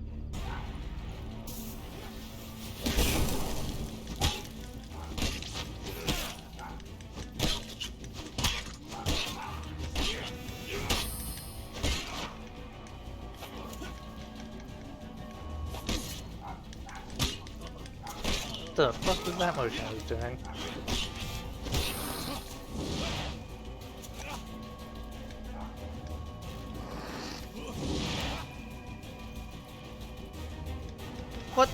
What the fuck was that motion I was doing? What?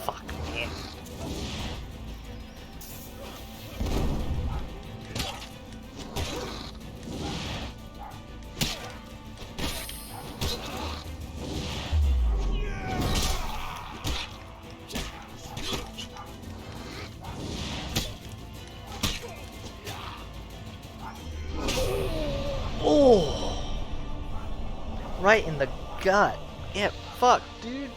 Fuck me. Oh! Right in the gut. Yeah, fuck, dude.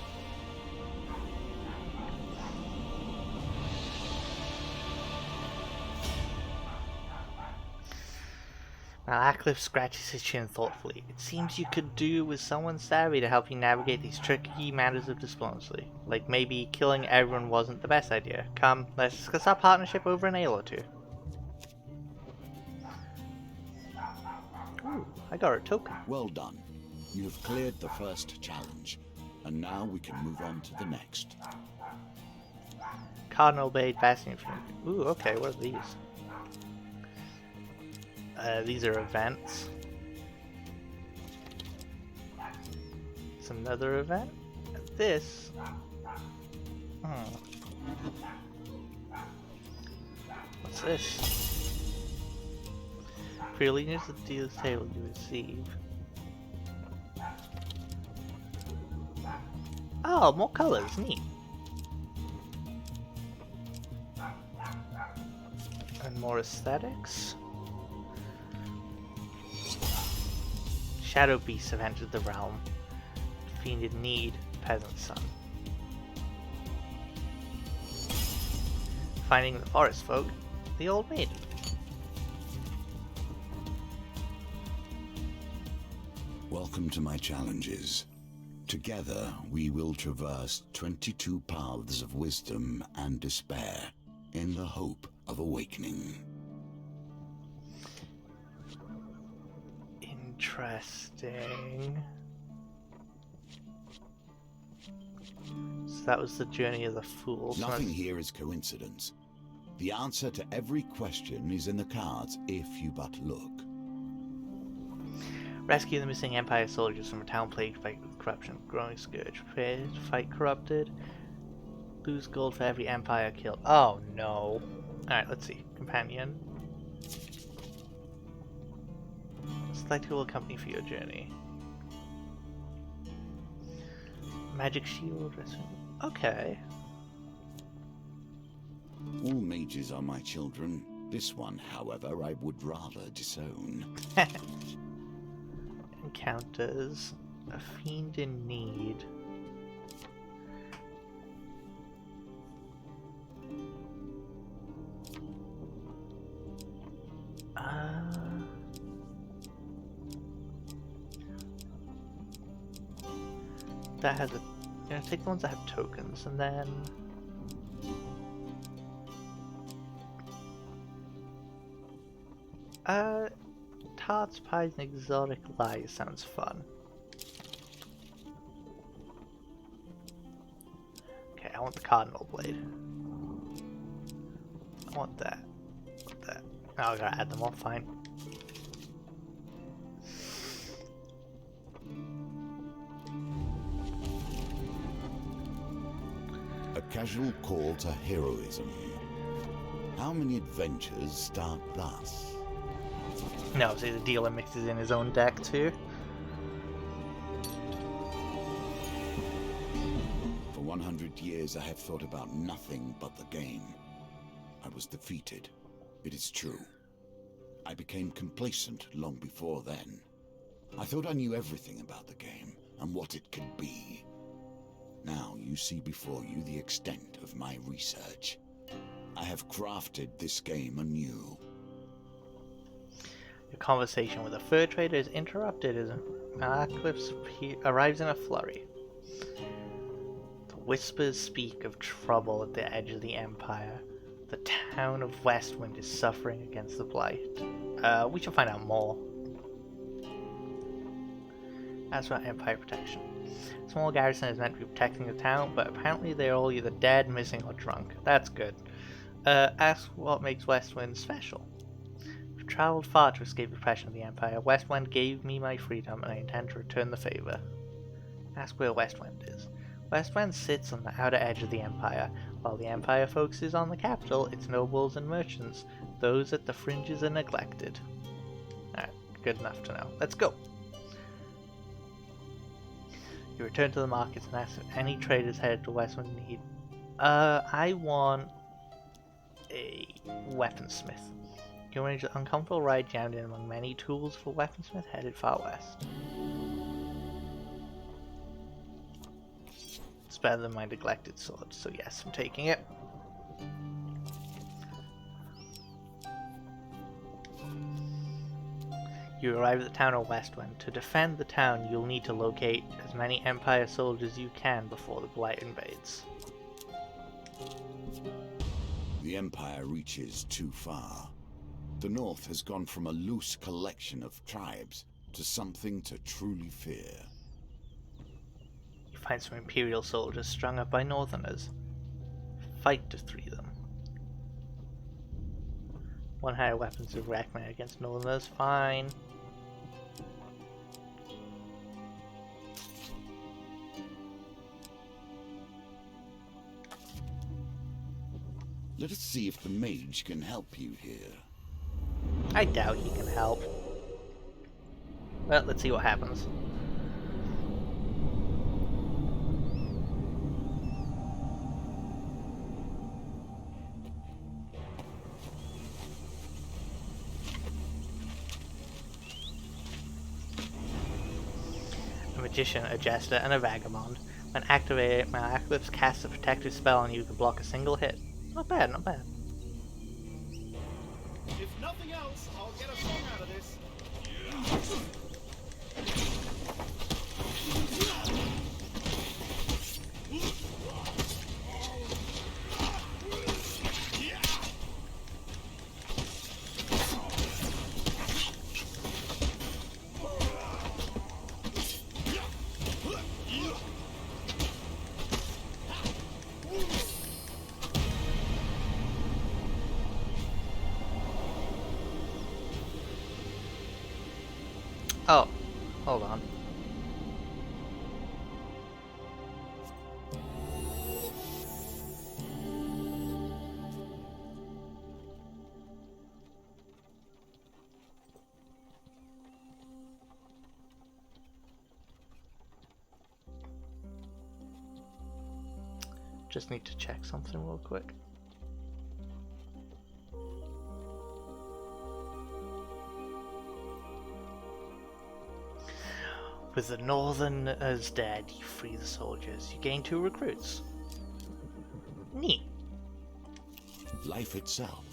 Now, Ackcliffe scratches his chin thoughtfully. It seems you could do with someone savvy to help you navigate these tricky matters of diplomacy. Like maybe killing everyone wasn't the best idea. Come, let's discuss our partnership over an ale or two. Ooh, I got a token. Well done. You have cleared the first challenge, and now we can move on to the next. Cardinal Blade Bastion. Ooh, okay, what are these? These are events. It's another event. This. What's this? For your allegiance to the dealer's table, you receive. Oh, more colors. Neat. And more aesthetics. Shadow beasts have entered the realm. Fiend in need, peasant son. Finding the forest folk, the old maiden. Welcome to my challenges. Together, we will traverse 22 paths of wisdom and despair in the hope of awakening. Interesting. So that was the journey of the fool. So Nothing here is coincidence. The answer to every question is in the cards if you but look. Rescue the missing Empire soldiers from a town plagued by corruption. Growing scourge. Prepare to fight corrupted. Lose gold for every Empire killed. Oh no. Alright, let's see. Companion. Select who will accompany for your journey. Magic shield. Okay. All mages are my children. This one, however, I would rather disown. Encounters. A fiend in need. That has a. Yeah, take the ones that have tokens, and then. Tarts, pies, and exotic lies sounds fun. Okay, I want the cardinal blade. I want that. That. Oh, I gotta add them all. Fine. A casual call to heroism. How many adventures start thus? No, see, the dealer mixes in his own deck too. recent years I have thought about nothing but the game. I was defeated. It is true. I became complacent long before then. I thought I knew everything about the game and what it could be. Now you see before you the extent of my research. I have crafted this game anew. Your conversation with a fur trader is interrupted as Malaklyph arrives in a flurry. The whispers speak of trouble at the edge of the Empire. The town of Westwind is suffering against the Blight. We shall find out more. As for Empire protection. A small garrison is meant to be protecting the town, but apparently they're all either dead, missing, or drunk. That's good. Ask what makes Westwind special. I've travelled far to escape the oppression of the Empire. Westwind gave me my freedom, and I intend to return the favour. Ask where Westwind is. Westwind sits on the outer edge of the Empire. While the Empire focuses on the capital, its nobles and merchants, those at the fringes are neglected. Alright, good enough to know. Let's go! You return to the markets and ask if any traders headed to Westwind need. I want a weaponsmith. You arrange an uncomfortable ride jammed in among many tools for weaponsmith headed far west. It's better than my neglected sword, so yes, I'm taking it. You arrive at the town of Westwind. To defend the town, you'll need to locate as many Empire soldiers as you can before the Blight invades. The Empire reaches too far. The North has gone from a loose collection of tribes to something to truly fear. You find some Imperial soldiers strung up by Northerners. Fight to free them. One higher weapons of recommend against Northerners. Fine. Let us see if the mage can help you here. I doubt he can help. Well, let's see what happens. A magician, a jester, and a vagabond. When activated, Malaklyph casts a protective spell on you to block a single hit. Not bad, not bad. If nothing else, I'll get a song out of this. Oh, hold on. Just need to check something real quick. With the Northerners dead, you free the soldiers. You gain 2 recruits. Neat. Life itself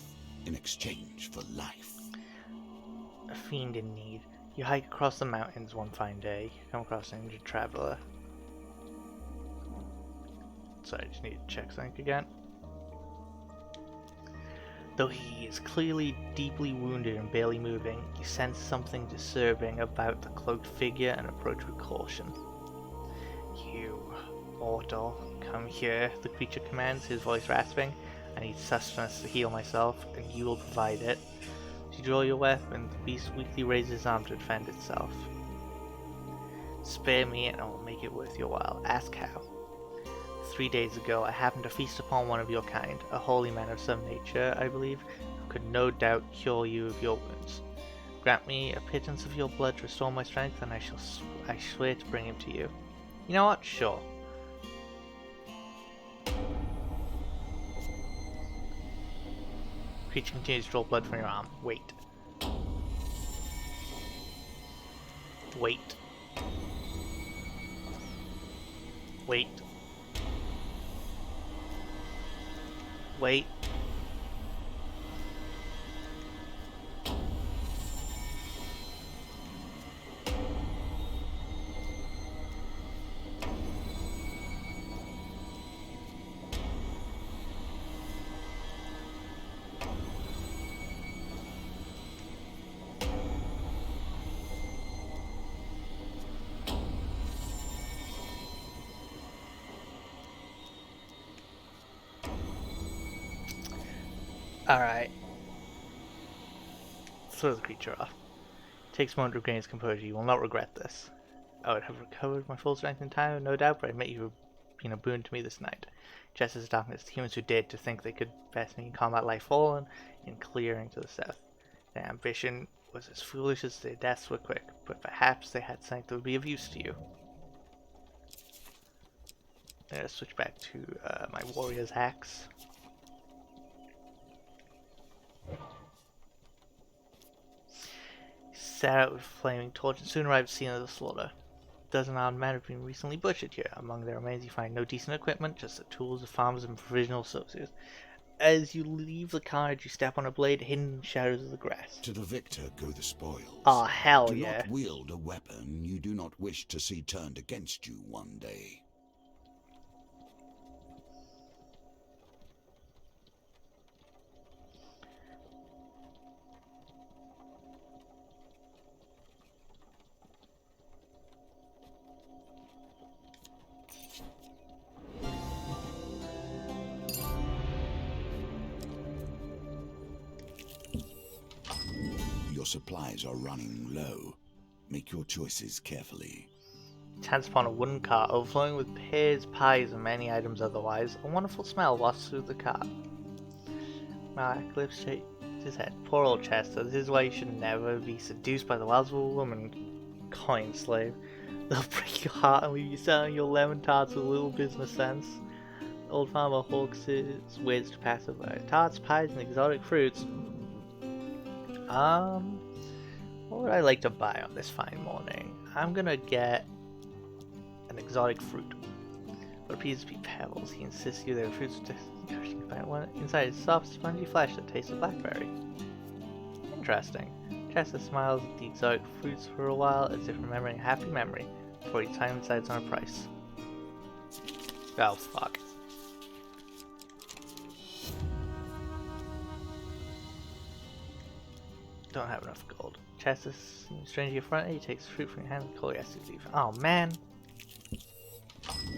in exchange for life. A fiend in need. You hike across the mountains one fine day. You come across an injured traveler. Sorry, I just need to check something again. Though he is clearly deeply wounded and barely moving, you sense something disturbing about the cloaked figure and approach with caution. You, mortal, come here, the creature commands, his voice rasping. I need sustenance to heal myself, and you will provide it. As you draw your weapon, the beast weakly raises his arm to defend itself. Spare me and I will make it worth your while. Ask how. 3 days ago, I happened to feast upon one of your kind, a holy man of some nature, I believe, who could no doubt cure you of your wounds. Grant me a pittance of your blood to restore my strength, and I swear to bring him to you. You know what? Sure. Creature continues to draw blood from your arm. Wait. Wait. Wait. Wait. Alright. Throw the creature off. Takes a moment to regain his composure. You will not regret this. I would have recovered my full strength in time, no doubt, but I admit you have been a boon to me this night. Just as darkness, humans who dared to think they could best me in combat lie fallen in clearing to the south. Their ambition was as foolish as their deaths were quick, but perhaps they had something that would be of use to you. I'm going to switch back to my warrior's axe. Set out with a flaming torch and soon arrived at the scene of the slaughter. A dozen armed men have been recently butchered here. Among their remains you find no decent equipment, just the tools of farmers and provisional associates. As you leave the carnage, you step on a blade hidden in the shadows of the grass. To the victor go the spoils. Oh, hell do yeah. not wield a weapon you do not wish to see turned against you one day. Your supplies are running low. Make your choices carefully. Chance upon a wooden cart overflowing with pears, pies, and many items otherwise. A wonderful smell wafts through the cart. Mark lifts his head. Poor old Chester. This is why you should never be seduced by the wiles of a woman, coin slave. They'll break your heart and leave you selling your lemon tarts with little business sense. The old farmer hawks his wares to pacify. Tarts, pies, and exotic fruits. What would I like to buy on this fine morning? I'm gonna get an exotic fruit. What appears to be pebbles. He insists you there are fruits disgusting to find one inside is soft, spongy flesh that tastes of blackberry. Interesting. Chester smiles at the exotic fruits for a while as if remembering a happy memory before he time decides on a price. Oh fuck. Don't have enough gold. Chester seems strange to your front. He takes fruit from your hand and calls you to leave. Oh man.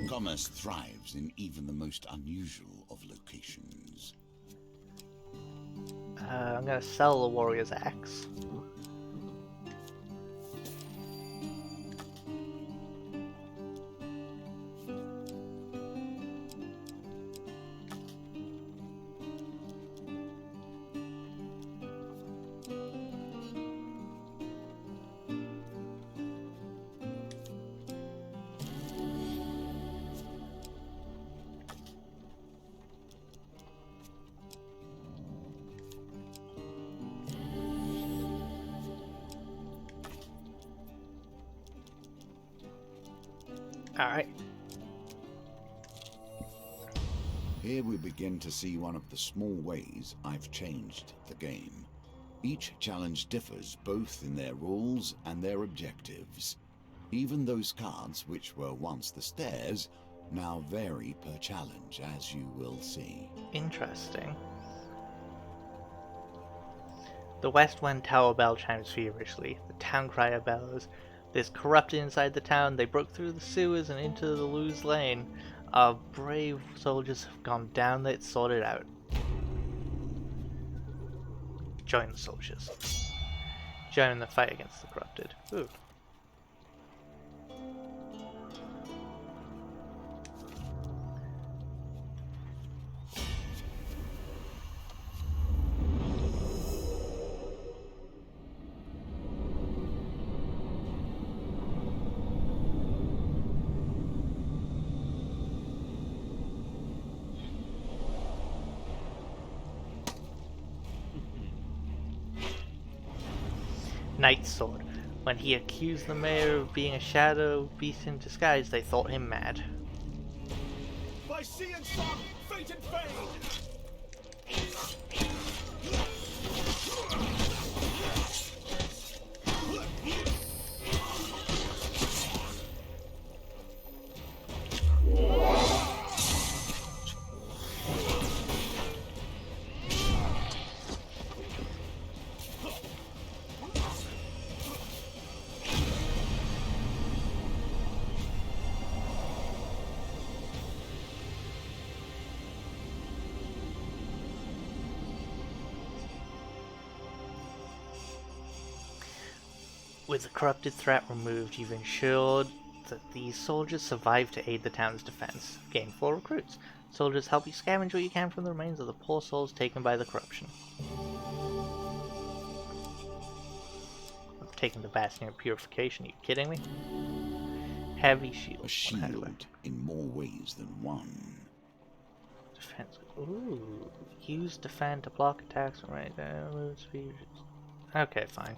Commerce thrives in even the most unusual of locations. I'm gonna sell the warrior's axe. Alright. Here we begin to see one of the small ways I've changed the game. Each challenge differs both in their rules and their objectives. Even those cards which were once the stairs now vary per challenge, as you will see. Interesting. The West Wind Tower bell chimes feverishly. The town crier bellows. There's corrupted inside the town. They broke through the sewers and into the Luz Lane. Our brave soldiers have gone down there to sort it out. Join the soldiers. Join in the fight against the corrupted. Ooh. Knight's sword. When he accused the mayor of being a shadow beast in disguise, they thought him mad. By sea and sun, fate and fade! With the corrupted threat removed, you've ensured that these soldiers survive to aid the town's defense. Gain 4 recruits. Soldiers help you scavenge what you can from the remains of the poor souls taken by the corruption. I've taken the Bastion of Purification, are you kidding me? Heavy shield. A shield in more ways than one. Defense. Ooh. Use defend to block attacks from right there. Okay, fine.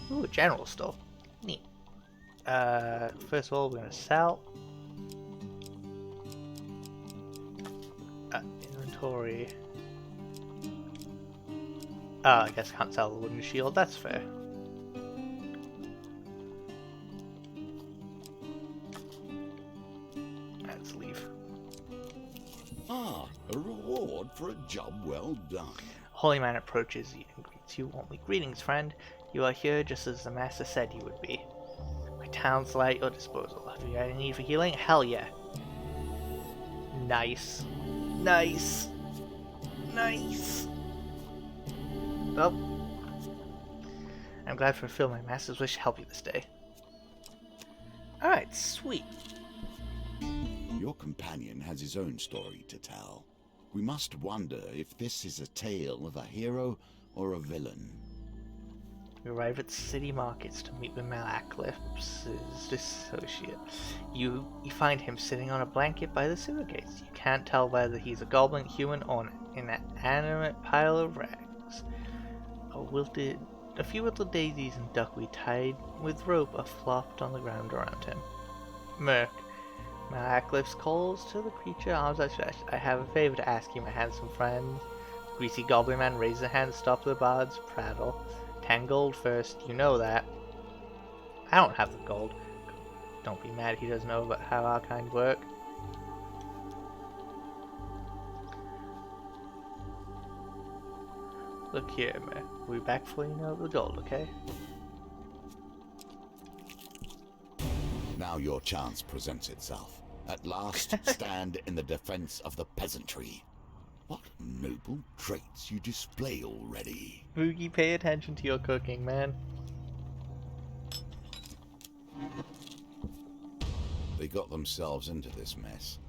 Ooh, a general store. Neat. First of all, we're gonna sell. Inventory. Oh, I guess I can't sell the wooden shield, that's fair. Let's leave. Ah, a reward for a job well done. Holy Man approaches you and greets you warmly. Greetings, friend. You are here just as the master said you would be. My town's at your disposal. Have you got any need for healing? Hell yeah. Nice. Nice. Nice. Well, I'm glad to fulfill my master's wish to help you this day. Alright, sweet. Your companion has his own story to tell. We must wonder if this is a tale of a hero or a villain. You arrive at city markets to meet with Malakliff's associate. You find him sitting on a blanket by the sewer gates. You can't tell whether he's a goblin, human, or an inanimate pile of rags. A few wilted daisies and duckweed tied with rope are flopped on the ground around him. Merc. Malakliff calls to the creature, arms outstretched. I have a favor to ask you, my handsome friend. The greasy goblin man raises a hand to stop the bard's prattle. 10 gold first, you know that. I don't have the gold. Don't be mad he doesn't know about how our kind work. Look here, man. We'll be back before you know the gold, okay? Now your chance presents itself. At last, stand in the defense of the peasantry. What noble traits you display already. Moogie, pay attention to your cooking, man. They got themselves into this mess.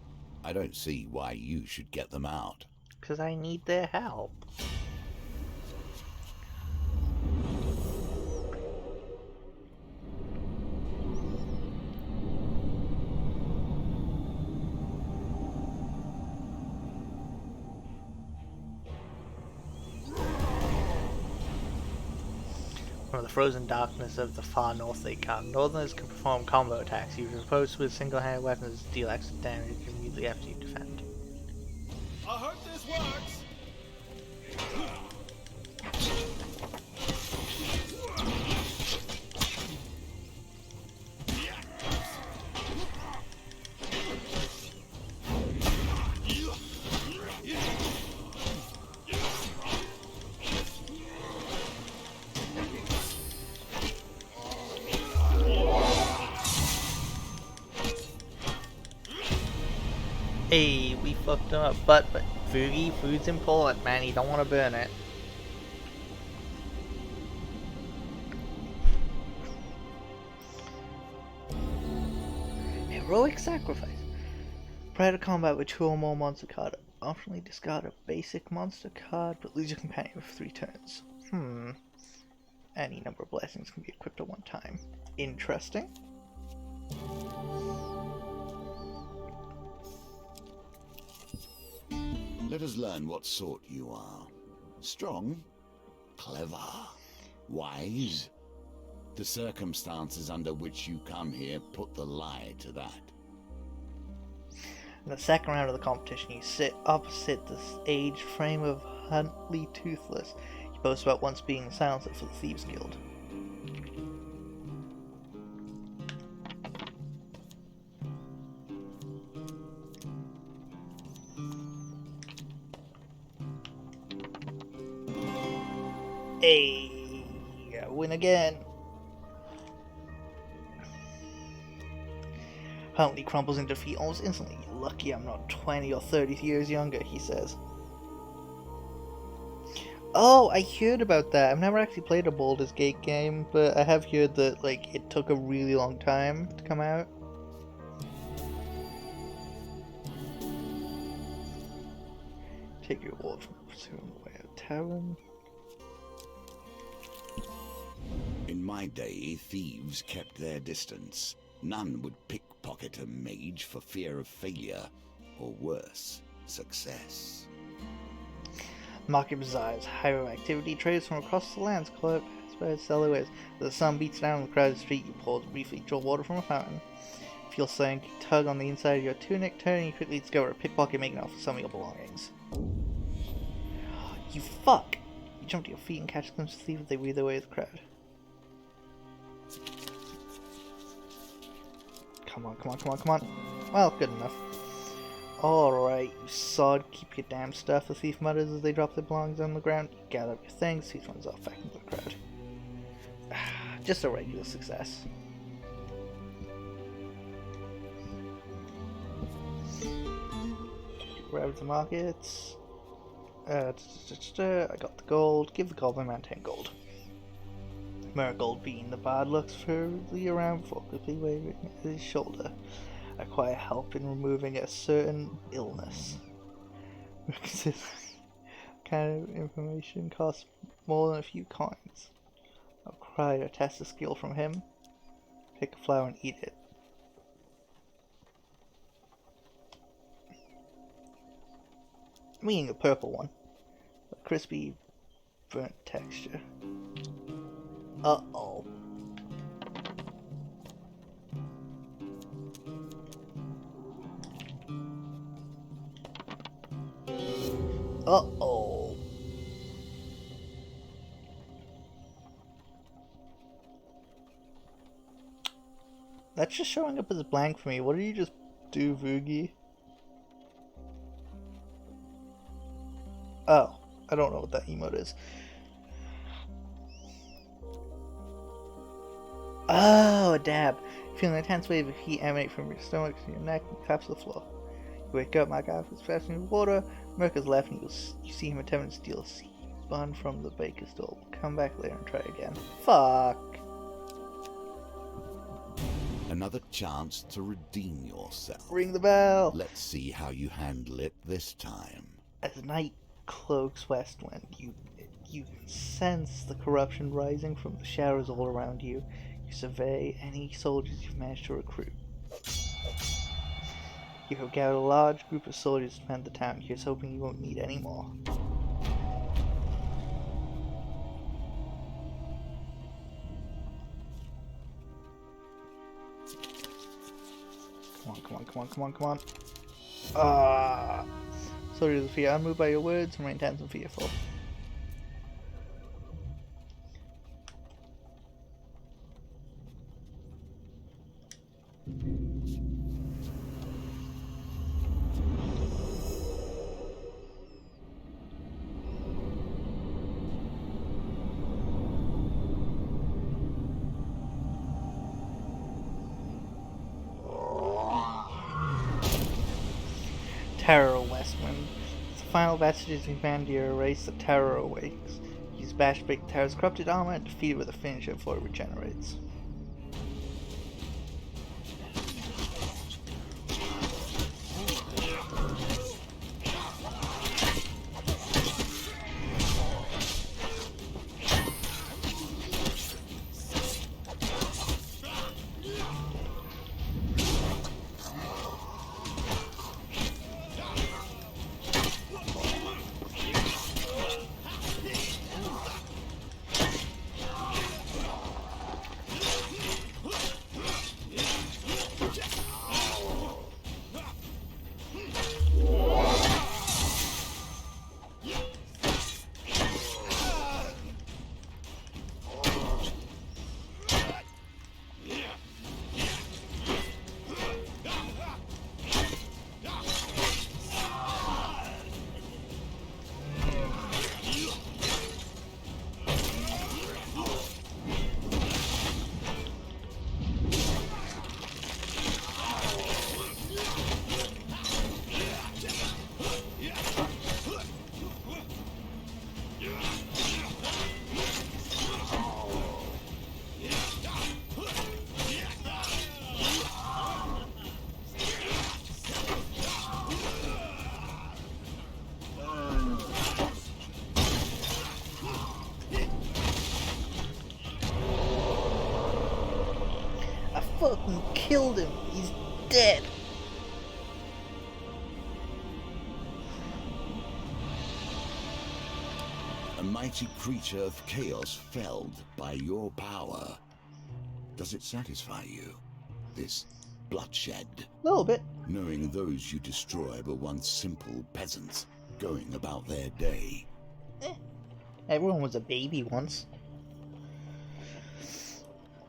I don't see why you should get them out. 'Cause I need their help. From the frozen darkness of the far north they come. Northerners can perform combo attacks. You opposed with single-handed weapons deal extra damage immediately after you defend. I hope this works! Hey, we fucked him up, but food's important, man. You don't want to burn it. Heroic sacrifice. Prior to combat with 2 or more monster cards, optionally discard a basic monster card, but lose your companion for 3 turns. Any number of blessings can be equipped at one time. Interesting. Let us learn what sort you are. Strong? Clever? Wise? The circumstances under which you come here put the lie to that. In the second round of the competition, you sit opposite the aged frame of Huntley Toothless. You boast about once being the silencer for the Thieves Guild. Hey, I win again. Huntley crumbles in defeat almost instantly. You're lucky I'm not 20 or 30 years younger, he says. Oh, I heard about that. I've never actually played a Baldur's Gate game, but I have heard that like it took a really long time to come out. Take your reward from pursuing the way of Terran. In my day, thieves kept their distance. None would pickpocket a mage for fear of failure, or worse, success. Market bazaars, higher activity, traders from across the lands call it as sellers. As the sun beats down on the crowded street, you pause briefly, draw water from a fountain. Feel something tug on the inside of your tunic, turn, and you quickly discover a pickpocket making off with some of your belongings. You fuck! You jump to your feet and catch a glimpse of the thief as they weave their way through the crowd. Come on, come on, come on, come on. Well, good enough. Alright, you sod, keep your damn stuff, the thief mutters as they drop their belongings on the ground. You gather up your things, the thief runs off back into the crowd. Just a regular success. Grab the markets. I got the gold. Give the goblin man 10 gold. Marigold being the bard looks furtively around before quickly waving his shoulder. Acquire help in removing a certain illness. Kind of information costs more than a few coins. Acquire a test of skill from him. Pick a flower and eat it. Meaning a purple one. A crispy, burnt texture. Uh-oh. Uh-oh. That's just showing up as blank for me. What did you just do, Vugi? Oh, I don't know what that emote is. Oh, a dab. Feeling an intense wave of heat emanate from your stomach to your neck and collapse to the floor. You wake up, my guy is splashing with water. Merc is left and you see him attempt to steal a seed bun from the baker's stall. Come back later and try again. Fuck. Another chance to redeem yourself. Ring the bell. Let's see how you handle it this time. As night cloaks westwind, you sense the corruption rising from the shadows all around you. You survey any soldiers you've managed to recruit. You have gathered a large group of soldiers to defend the town. Here's hoping you won't need any more. Come on, come on, come on, come on, come on. Ah! Soldiers of fear, unmoved by your words, remain tense and fearful. Terror Westwind. As the final vestiges of Vandir erase, the terror awakes. Use bash break the terror's corrupted armor and defeat it with a finisher before it regenerates. fucking killed him. He's dead. A mighty creature of chaos felled by your power. Does it satisfy you, this bloodshed? A little bit. Knowing those you destroyed were once simple peasants, going about their day. Everyone was a baby once.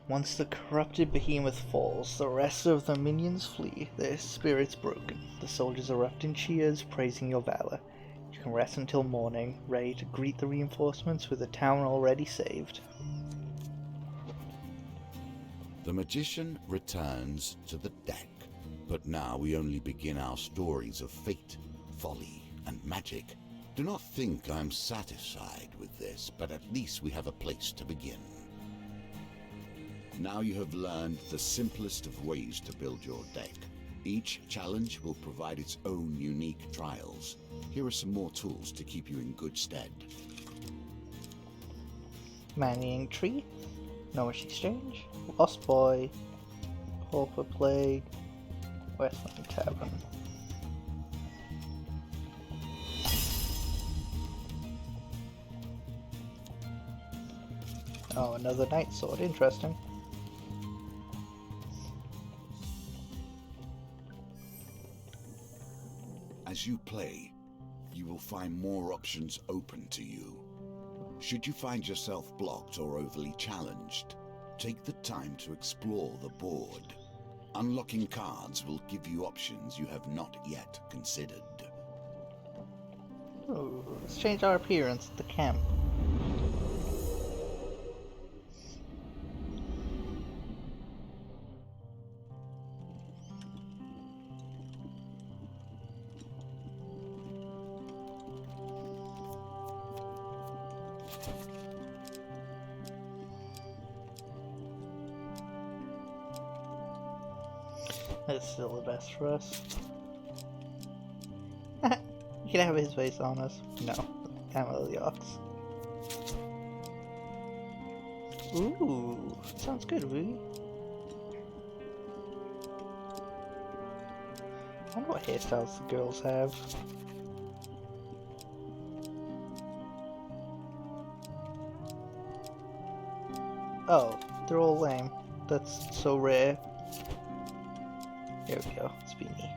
Once the corrupted behemoth falls, the rest of the minions flee, their spirits broken. The soldiers erupt in cheers, praising your valor. You can rest until morning, ready to greet the reinforcements with the town already saved. The magician returns to the deck, but now we only begin our stories of fate, folly, and magic. Do not think I'm satisfied with this, but at least we have a place to begin. Now you have learned the simplest of ways to build your deck. Each challenge will provide its own unique trials. Here are some more tools to keep you in good stead. Manning Tree, Gnomish Exchange, Lost Boy, Pauper Plague, Westland Tavern. Oh, another Night Sword, interesting. As you play, you will find more options open to you. Should you find yourself blocked or overly challenged, take the time to explore the board. Unlocking cards will give you options you have not yet considered. Ooh, let's change our appearance at the camp. That's still the best for us. You can have his face on us. No. Camel the Ox. Ooh, sounds good, really. I wonder what hairstyles the girls have. Oh, they're all lame. That's so rare. Here we go, let's be me.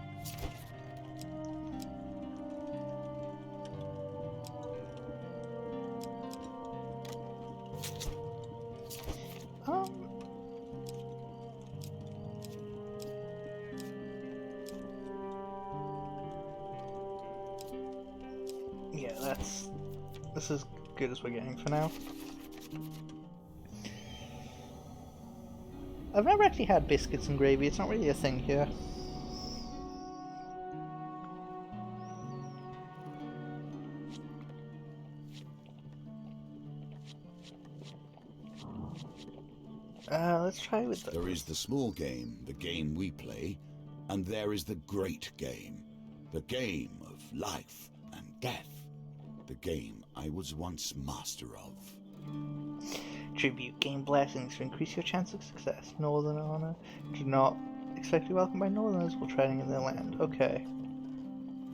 Yeah, this is good as we're getting for now. I've never actually had biscuits and gravy, it's not really a thing here. Let's try with those. There is the small game, the game we play, and there is the great game, the game of life and death, the game I was once master of. Tribute. Gain blessings to increase your chance of success. Northern honor. Do not expect to be welcomed by northerners while trading in their land. Okay.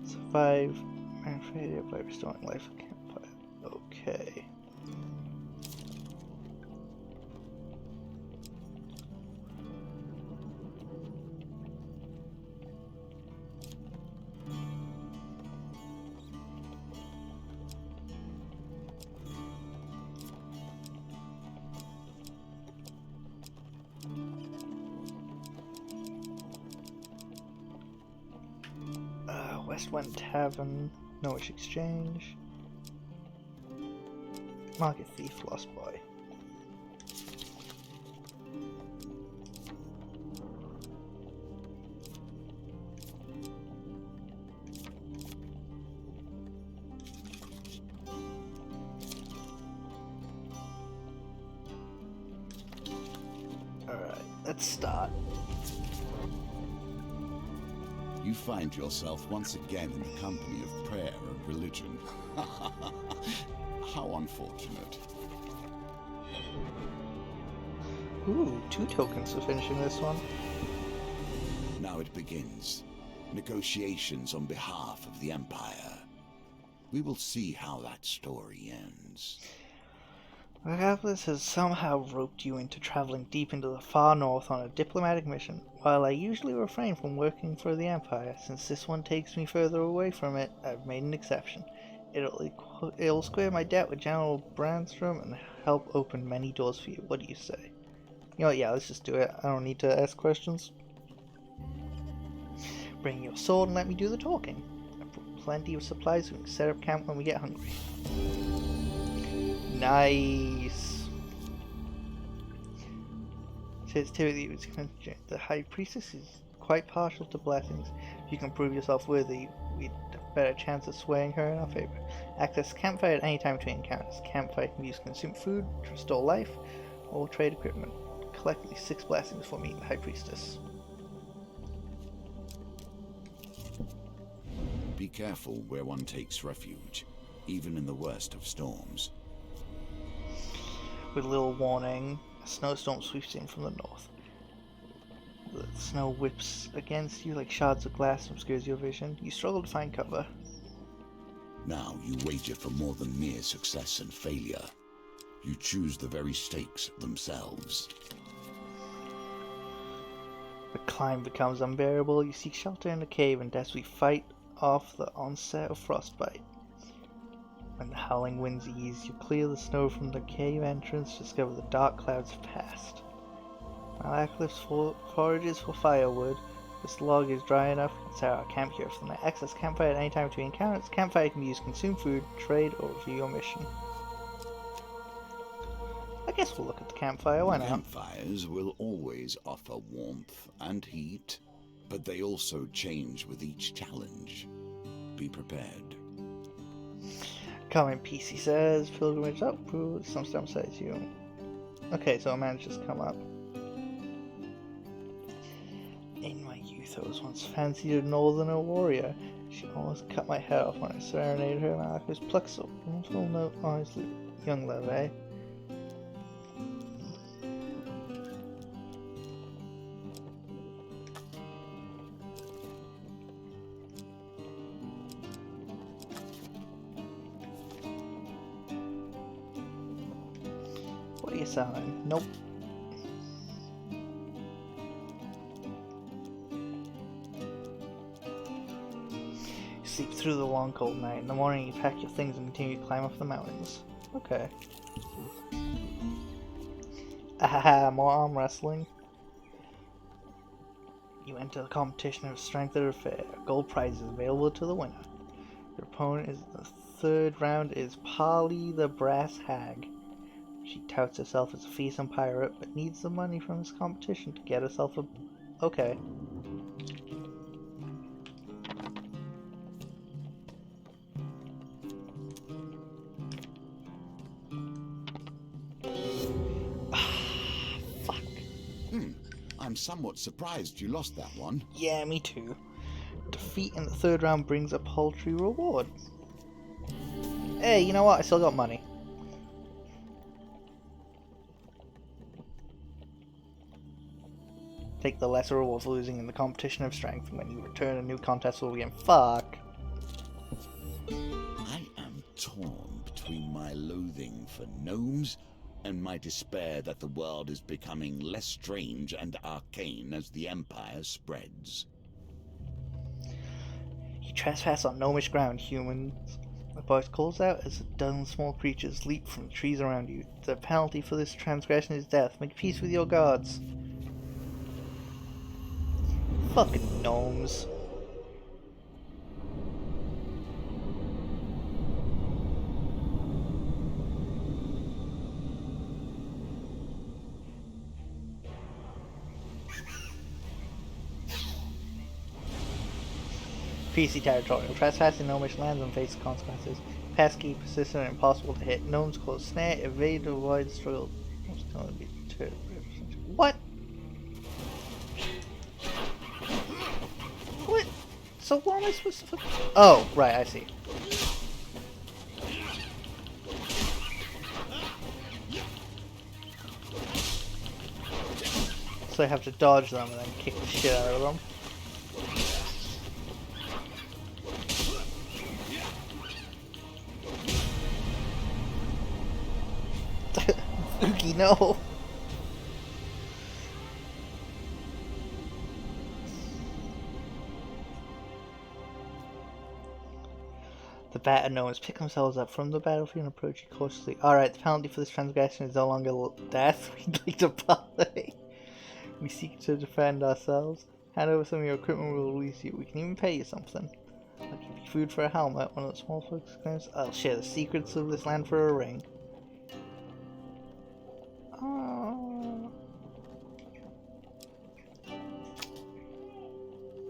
Survive and failure by restoring life at campfire. Okay. Westland Tavern, Norwich Exchange, Market Thief, Lost Boy. Alright, let's start. You find yourself once again in the company of prayer and religion. How unfortunate. Ooh, 2 tokens for finishing this one. Now it begins. Negotiations on behalf of the Empire. We will see how that story ends. Regardless has somehow roped you into traveling deep into the far north on a diplomatic mission. While I usually refrain from working for the Empire, since this one takes me further away from it, I've made an exception. It'll square my debt with General Brandstrom and help open many doors for you. What do you say? You know what, yeah, let's just do it. I don't need to ask questions. Bring your sword and let me do the talking. I've brought plenty of supplies so we can set up camp when we get hungry. Nice. Sensitivity was contingent. The High Priestess is quite partial to blessings. If you can prove yourself worthy, we'd have a better chance of swaying her in our favor. Access campfire at any time between encounters. Campfire can be used to consume food, to restore life, or trade equipment. Collect at least 6 blessings before meeting the High Priestess. Be careful where one takes refuge, even in the worst of storms. With little warning, a snowstorm sweeps in from the north. The snow whips against you like shards of glass and obscures your vision. You struggle to find cover. Now you wager for more than mere success and failure. You choose the very stakes themselves. The climb becomes unbearable. You seek shelter in a cave and desperately fight off the onset of frostbite. When the howling winds ease, you clear the snow from the cave entrance to discover the dark clouds have passed. Malaklis forages for firewood. This log is dry enough to set our camp here for the night. Access campfire at any time between encounters. Campfire can be used to consume food, trade, or review your mission. I guess we'll look at the campfire, why not? Campfires will always offer warmth and heat, but they also change with each challenge. Be prepared. Comment PC says, pilgrimage up, some stuff says you. Okay, so a man just come up. In my youth, I was once fancied a northerner warrior. She almost cut my head off when I serenaded her. My life was plucked so full note on his young love, eh? What are you selling? Nope. You sleep through the long cold night. In the morning you pack your things and continue to climb up the mountains. Okay. Ahaha, more arm wrestling. You enter the competition of strength at a fair. Gold prize is available to the winner. Your opponent is the third round is Polly the Brass Hag. She touts herself as a fearsome pirate, but needs the money from this competition to get herself a... Okay. Fuck. I'm somewhat surprised you lost that one. Yeah, me too. Defeat in the third round brings a paltry reward. Hey, you know what? I still got money. Take the lesser reward for losing in the competition of strength. When you return, a new contest will begin. Fuck. I am torn between my loathing for gnomes and my despair that the world is becoming less strange and arcane as the Empire spreads. You trespass on gnomish ground, humans. The voice calls out as a dozen small creatures leap from the trees around you. The penalty for this transgression is death. Make peace with your gods. Fucking gnomes. PC territory. Trespass in gnomish lands and face consequences. Pesky, persistent, and impossible to hit. Gnomes cause snare, evade, avoid, struggle. What? What? So what am I supposed to... Oh, right, I see. so I have to dodge them and then kick the shit out of them. Fuki, no! The battered gnomes pick themselves up from the battlefield and approach you cautiously. Alright, the penalty for this transgression is no longer death. We'd like to play. We seek to defend ourselves. Hand over some of your equipment, we'll release you. We can even pay you something. I'll give you food for a helmet, one of the small folks exclaims. I'll share the secrets of this land for a ring.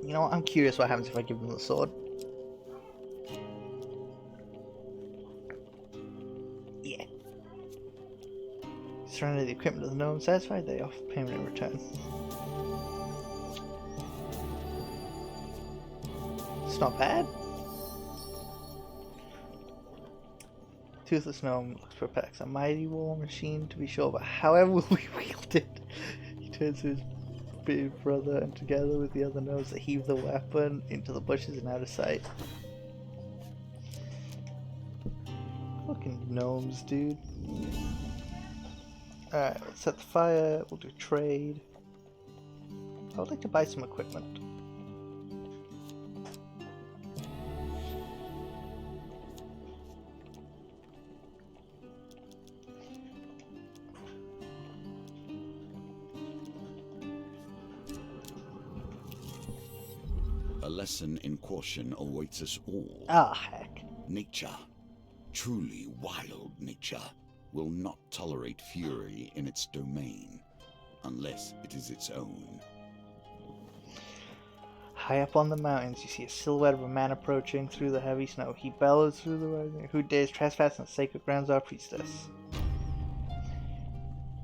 You know what? I'm curious what happens if I give them the sword. Yeah. Surrender the equipment to the gnome. Satisfied, they offer payment in return. It's not bad. Toothless gnome looks perplexed. A mighty war machine, to be sure, but however will we wield it? He turns to his big brother, and together with the other gnomes, they heave the weapon into the bushes and out of sight. Fucking gnomes, dude. Alright, let's set the fire. We'll do trade. I would like to buy some equipment. A lesson in caution awaits us all. Ah, heck. Nature, truly wild nature, will not tolerate fury in its domain, unless it is its own. High up on the mountains, you see a silhouette of a man approaching through the heavy snow. He bellows through the rising. Who dares trespass on the sacred grounds of our priestess?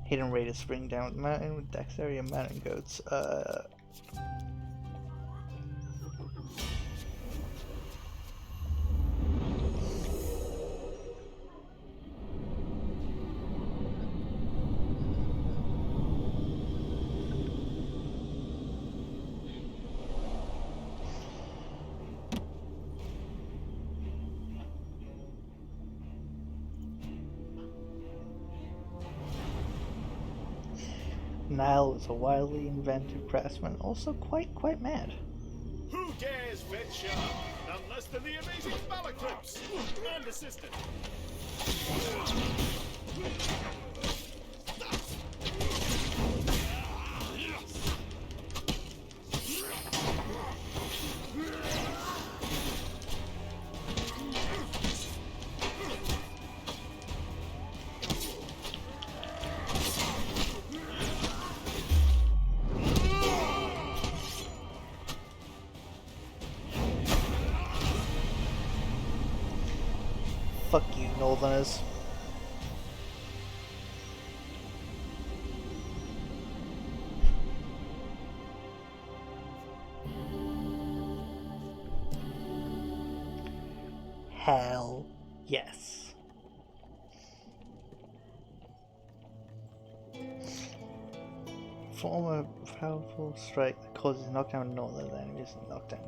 Hidden raiders spring down the mountain with dexterity and mountain goats. Niall is a wildly inventive craftsman, also quite mad. Who dares venture? None less than the amazing Malaclips and assistant. Fuck you, Northerners. Hell yes. Form a powerful strike that causes knockdown Northern enemies and knockdown.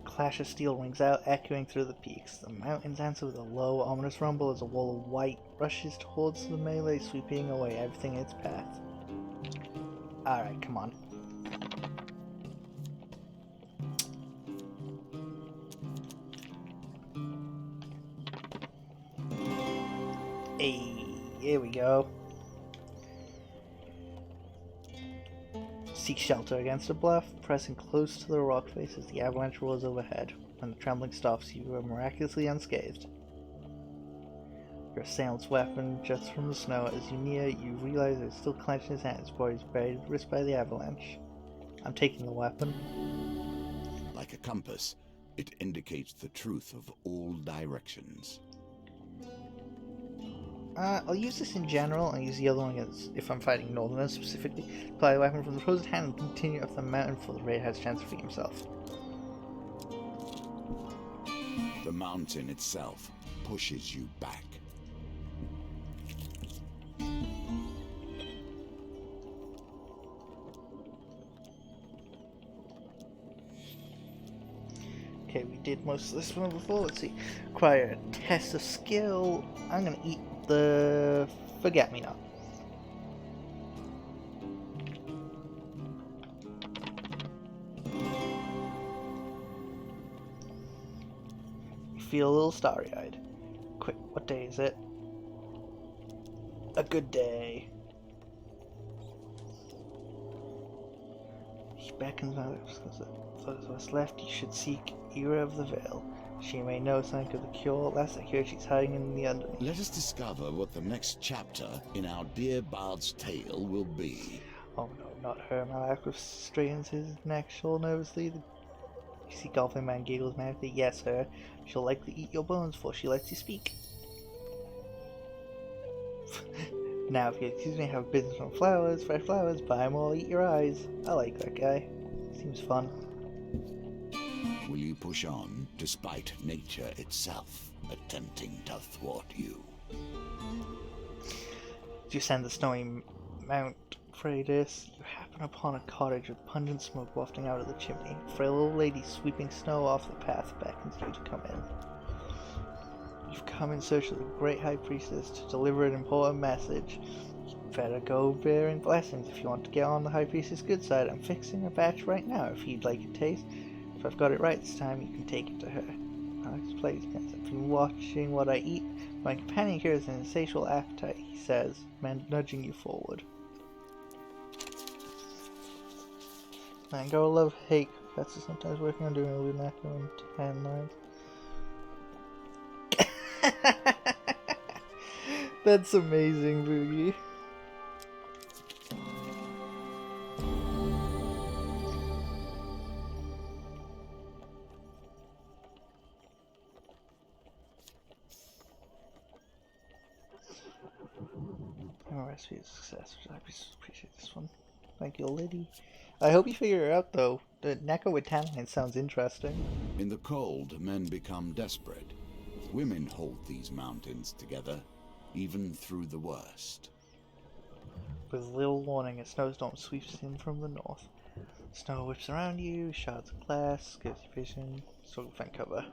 Clash of steel rings out, echoing through the peaks. The mountains answer with a low, ominous rumble as a wall of white rushes towards the melee, sweeping away everything in its path. Alright, come on. Hey, here we go. Seek shelter against a bluff, pressing close to the rock face as the avalanche roars overhead. When the trembling stops, you are miraculously unscathed. Your assailant's weapon juts from the snow. As you near, you realize it's still clenched in his hand. His body's buried at risk by the avalanche. I'm taking the weapon. Like a compass, it indicates the truth of all directions. I'll use this in general, and use the other one against if I'm fighting Northerners specifically. Apply the weapon from the opposing hand and continue up the mountain before the raid has a chance to free himself. The mountain itself pushes you back. Okay, we did most of this one before. Let's see. Acquire a test of skill. I'm gonna eat the forget-me-not. You feel a little starry-eyed. Quick, what day is it? A good day. He beckons out. Those of us left, you should seek Era of the Veil. She may know something of the cure. Last I hear, she's hiding in the underneath. Let us discover what the next chapter in our dear bard's tale will be. Oh no, not her. Malakith straightens his neck, shoulder nervously. You see Golfing Man giggles madly. Yes, her. She'll likely eat your bones before she lets you speak. Now, if you excuse me, I have business from flowers, fresh flowers, buy 'em all, eat your eyes. I like that guy. Seems fun. Will you push on, despite nature itself attempting to thwart you? As you ascend the snowy Mount Freydis, you happen upon a cottage with pungent smoke wafting out of the chimney. A frail old lady sweeping snow off the path beckons you to come in. You've come in search of the great High Priestess to deliver an important message. You'd better go bearing blessings if you want to get on the High Priestess' good side. I'm fixing a batch right now if you'd like a taste. If I've got it right this time, you can take it to her. Alex plays against it. I've been watching what I eat. My companion here has an insatiable appetite, he says, nudging you forward. Mango love hate confesses sometimes working on doing a Lunaka and tan lines. That's amazing, Boogie. Recipe of success. I appreciate this one. Thank you, lady. I hope you figure it out, though. The Neko with Tanline sounds interesting. In the cold, men become desperate. Women hold these mountains together, even through the worst. With little warning, a snowstorm sweeps in from the north. Snow whips around you, shards of glass, gives you vision, sort of find cover.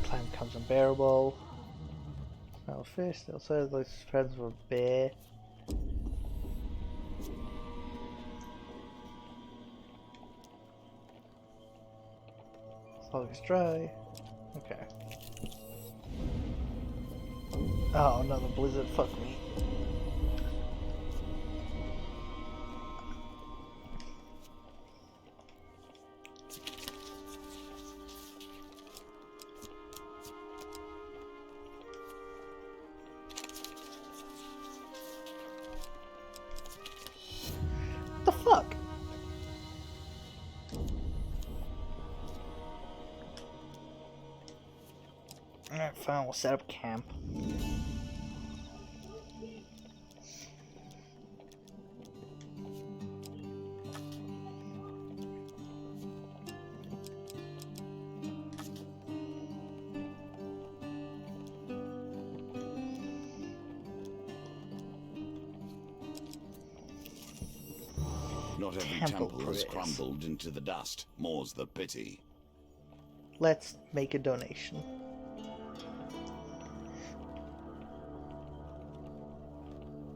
Climb becomes unbearable. Smell of fish, still says like friends with a bear. Slog is dry. Okay. Oh, another blizzard, fuck me. What the fuck? Alright, fine, we'll set up camp. Not every temple has crumbled into the dust. More's the pity. Let's make a donation.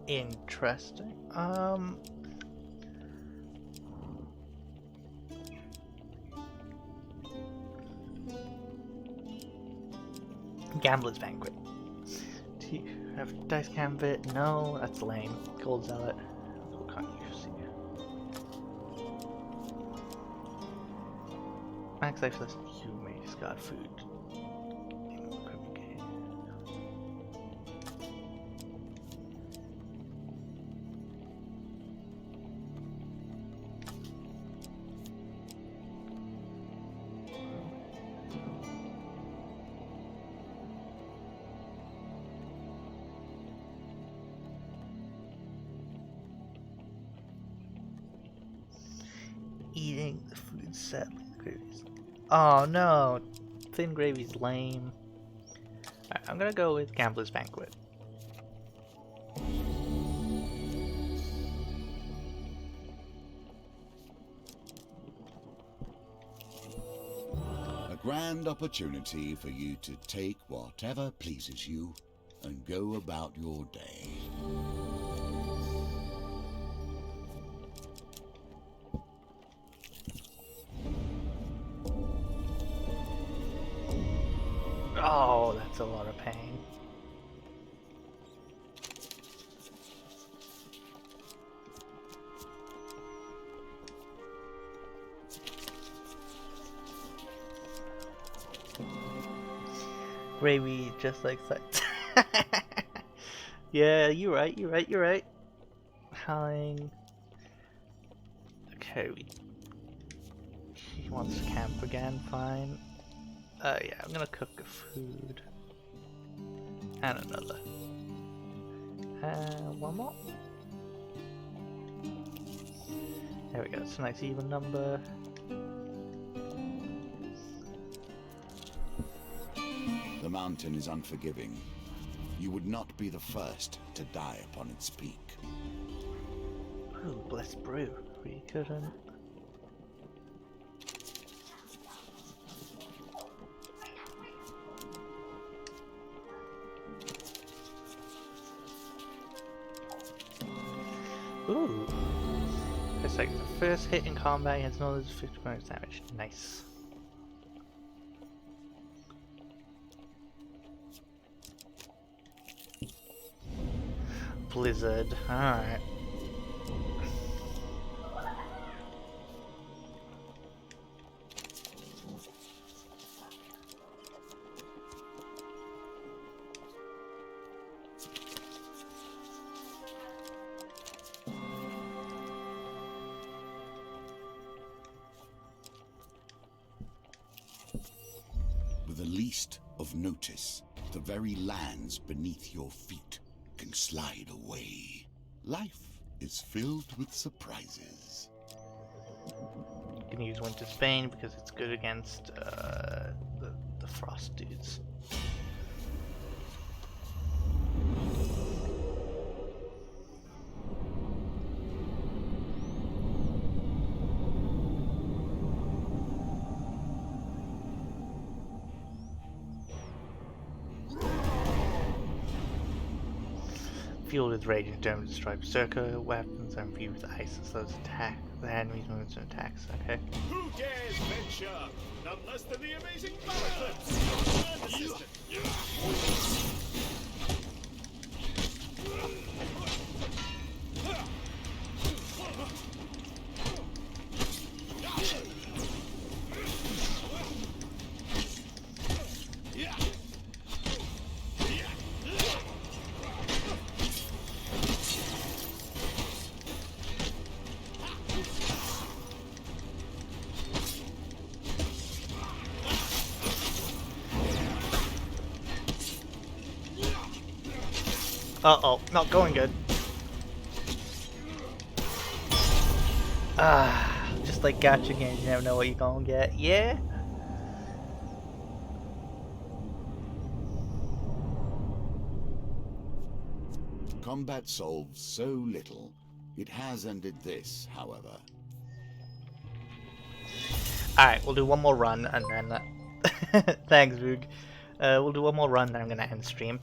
Interesting. Gambler's Banquet. Do you have dice gambit? No, that's lame. Gold Zealot. What can't you see? Max life list. You may discard food. eating the food set. Oh no, thin gravy's lame. Alright, I'm gonna go with Gambler's Banquet. A grand opportunity for you to take whatever pleases you and go about your day. Oh, that's a lot of pain. Gravy just like that. Yeah, you're right. Howling. Okay, he wants to camp again, fine. Yeah, I'm gonna cook food. And another. One more. There we go, it's a nice even number. The mountain is unforgiving. You would not be the first to die upon its peak. Ooh, blessed brew. We couldn't. Ooh. It's like the first hit in combat has no less 50 bonus damage. Nice. Blizzard. Alright. With the least of notice, the very lands beneath your feet can slide away. Life is filled with surprises. You can use Winter's Bane because it's good against the frost dudes. Fueled with rage and determined to destroy berserker weapons and imbued with ice and slows attack the enemy's movements and attacks. Okay. Who dares venture? None less than the amazing Balaclips! And assistant. Uh-oh, not going good. Just like gacha games, you never know what you're gonna get. Yeah? Combat solves so little. It has ended this, however. Alright, we'll do one more run and then... Thanks, Vug. We'll do one more run, then I'm gonna end stream.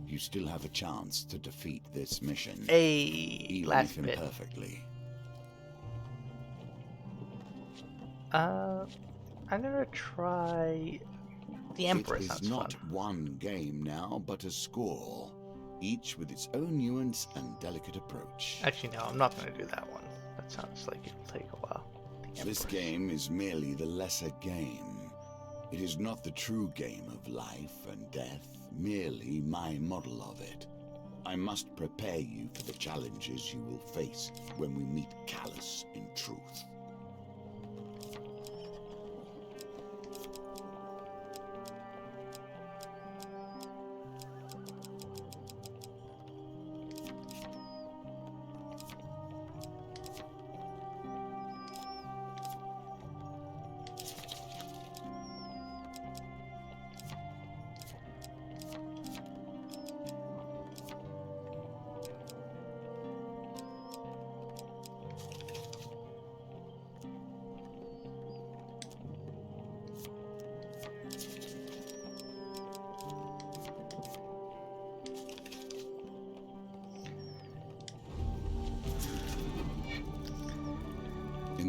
You still have a chance to defeat this mission. Hey, even last if bit. imperfectly. I'm gonna try... The Emperor It is sounds not fun. one game now, but a score, each with its own nuance and delicate approach. Actually, no, I'm not gonna do that one. That sounds like it'll take a while. The This Emperor. game is merely the lesser game. It is not the true game of life and death, merely my model of it. I must prepare you for the challenges you will face when we meet Callus in truth.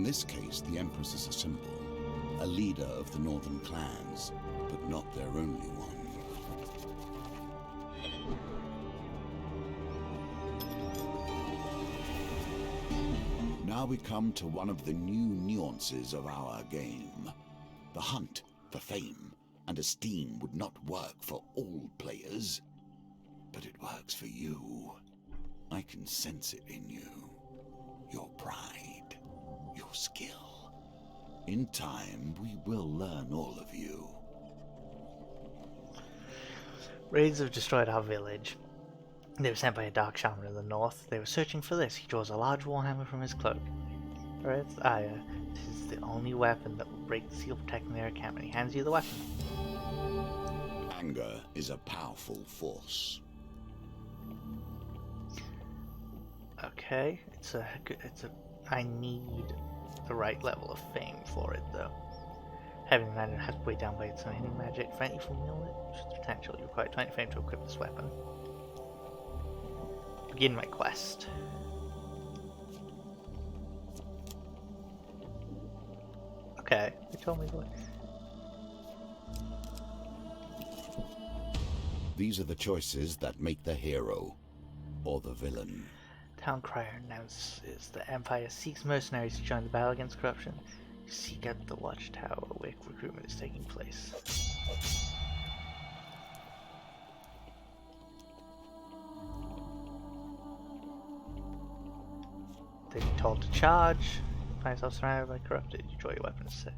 this case, the Empress is a symbol, a leader of the northern clans, but not their only one. Now we come to one of the new nuances of our game. The hunt for fame and esteem would not work for all players, but it works for you. I can sense it in you. Your pride, your skill. In time, we will learn all of you. Raids have destroyed our village. They were sent by a dark shaman in the north. They were searching for this. He draws a large warhammer from his cloak. Red's ire. This is the only weapon that will break the seal protecting their camp, and he hands you the weapon. Anger is a powerful force. Okay, I need the right level of fame for it, though. Having that, it has to weigh down by its own hitting magic. For any full melee, which potentially require 20 fame to equip this weapon. Begin my quest. Okay, they told me what. These are the choices that make the hero or the villain. Town Crier announces the Empire seeks mercenaries to join the battle against corruption. Seek out the Watchtower where recruitment is taking place. They've been told to charge. Find yourself surrounded by corrupted. You draw your weapon safe.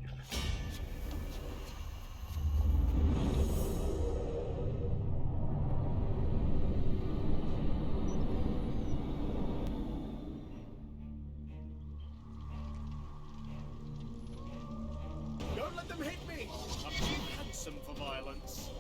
Don't let them hit me! I'm too handsome for violence.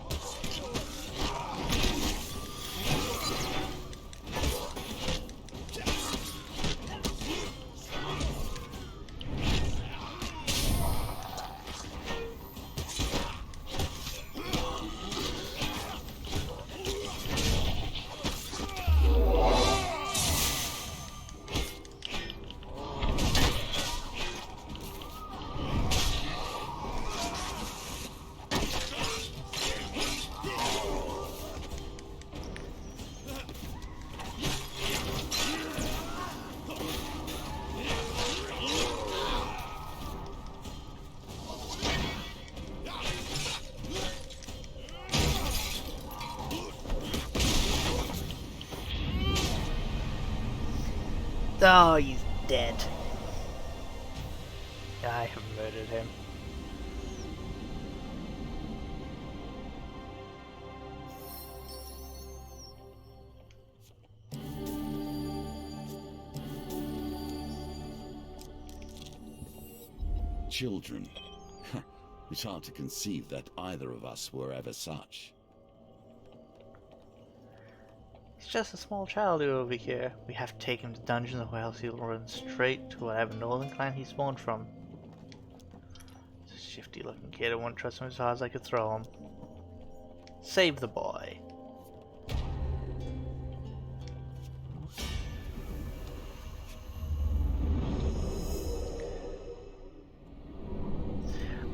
Oh, he's dead. I have murdered him. Children. It's hard to conceive that either of us were ever such. He's just a small child over here. We have to take him to dungeons or else he'll run straight to whatever northern clan he spawned from. It's a shifty looking kid. I won't trust him as hard as I could throw him. Save the boy.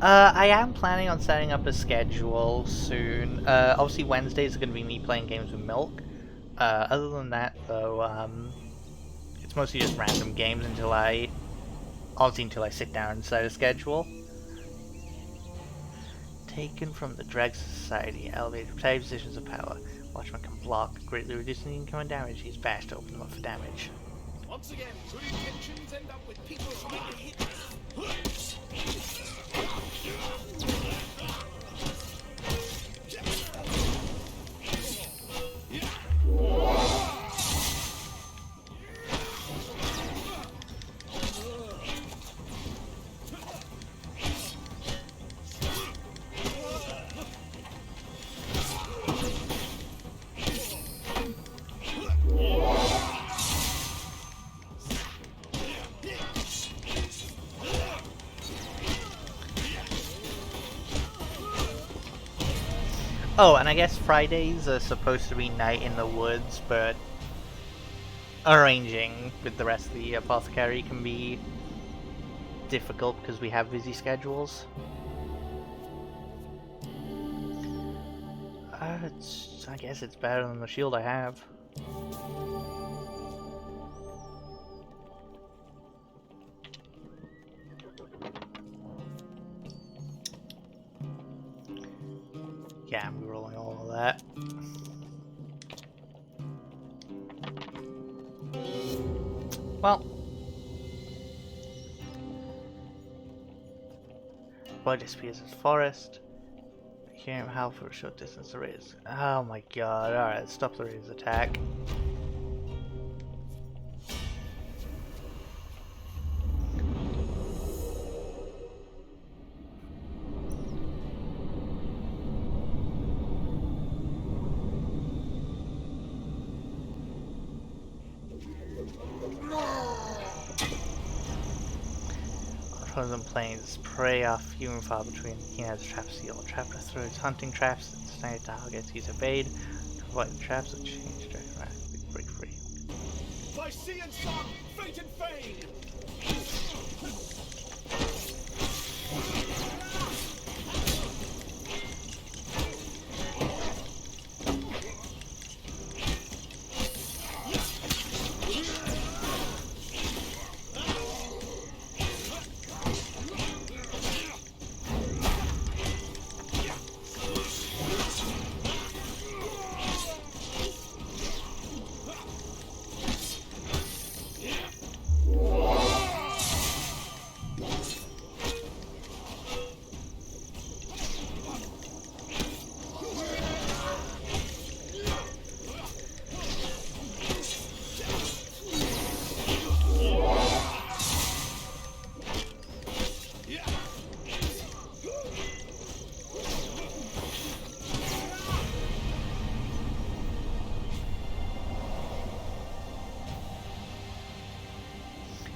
I am planning on setting up a schedule soon. Obviously Wednesdays are going to be me playing games with Milk. Other than that, though, it's mostly just random games until I sit down and set a schedule. Taken from the Dreg Society, elevated play positions of power. Watchman can block, greatly reducing the incoming damage. He's bashed to open them up for damage. Once again, good intentions end up with people trying to hit me. Oh, and I guess Fridays are supposed to be Night in the Woods, but arranging with the rest of the apothecary can be difficult because we have busy schedules. I guess it's better than the shield I have. Yeah, I'm rolling all of that. Well, Blood disappears as forest. Hear him howl for a short distance. The raiders. Oh my god! All right, stop the raiders' attack. Frozen plains prey are few and far between. He has traps seal. Trapper throws hunting traps that snare targets. He's obeyed. To avoid the traps that change direction rapidly. Break free. By sea and song, fate and fame!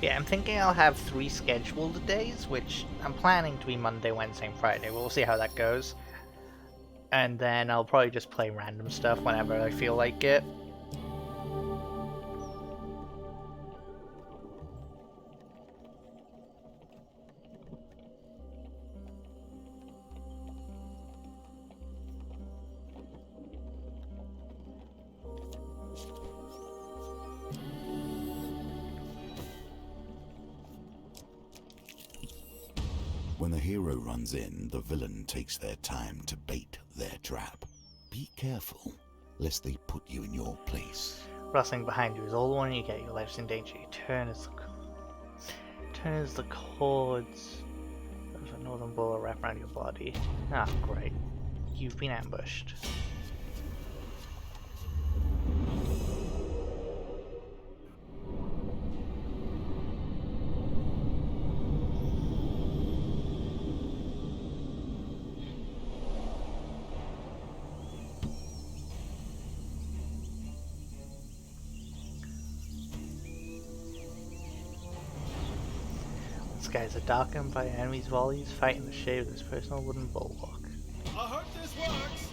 Yeah, I'm thinking I'll have 3 scheduled days, which I'm planning to be Monday, Wednesday, and Friday. We'll see how that goes. And then I'll probably just play random stuff whenever I feel like it. When the hero runs in, the villain takes their time to bait their trap. Be careful, lest they put you in your place. Rustling behind you is all the warning you get. Your life's in danger. You turn as the cords of a northern bullet wrap around your body. Ah, great. You've been ambushed. Skies are darkened by enemies' volleys, fighting the shade of this personal wooden bulwark. I hope this works!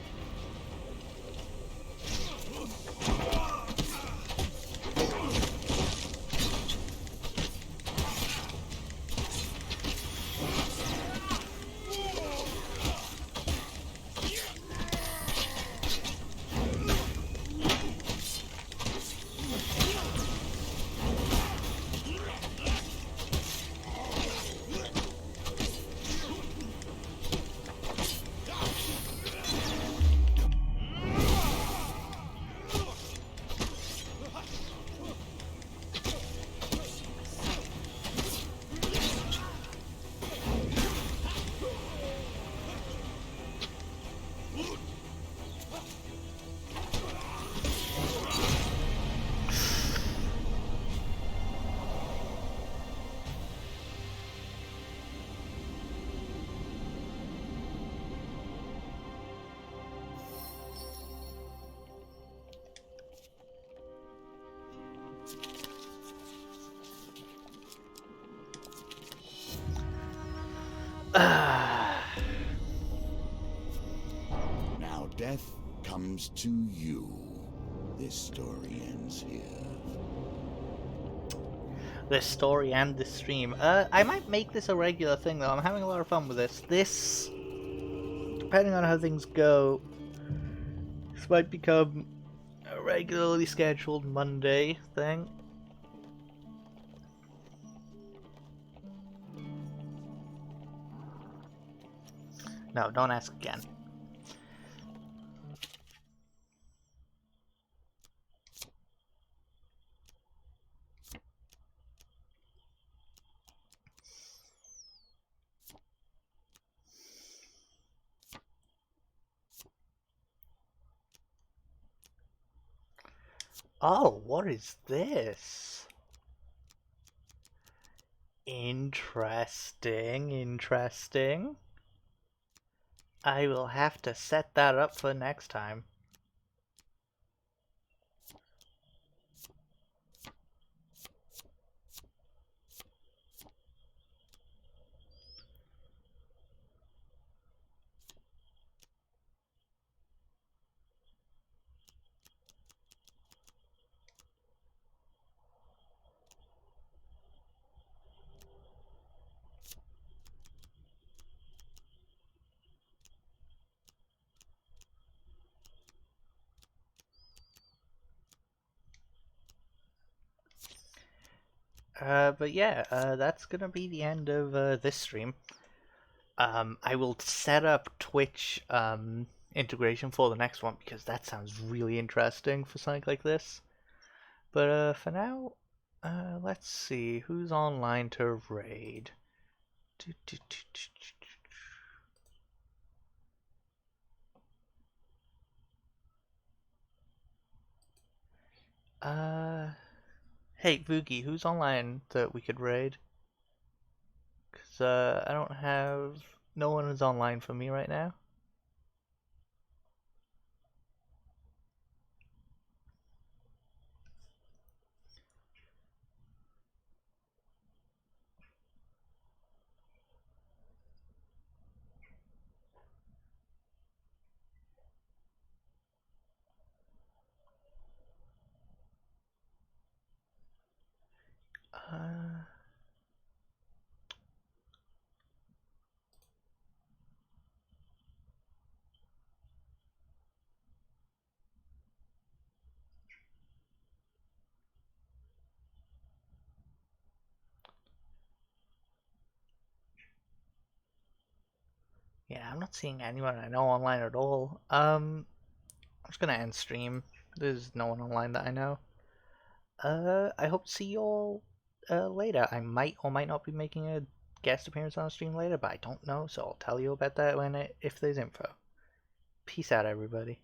Now death comes to you. This story ends here. this story and this stream. I might make this a regular thing though. I'm having a lot of fun with this. This, depending on how things go, this might become a regularly scheduled Monday thing. No, don't ask again. Oh, what is this? Interesting, interesting. I will have to set that up for next time. But yeah, that's gonna be the end of this stream. I will set up Twitch integration for the next one because that sounds really interesting for something like this. But for now, let's see who's online to raid. Hey Vugi, who's online that we could raid? Cause I don't have, no one is online for me right now. Uh, yeah, I'm not seeing anyone I know online at all. I'm just gonna end stream. There's no one online that I know. I hope to see you all later. I might or might not be making a guest appearance on a stream later, but I don't know, so I'll tell you about that when if there's info. Peace out, everybody.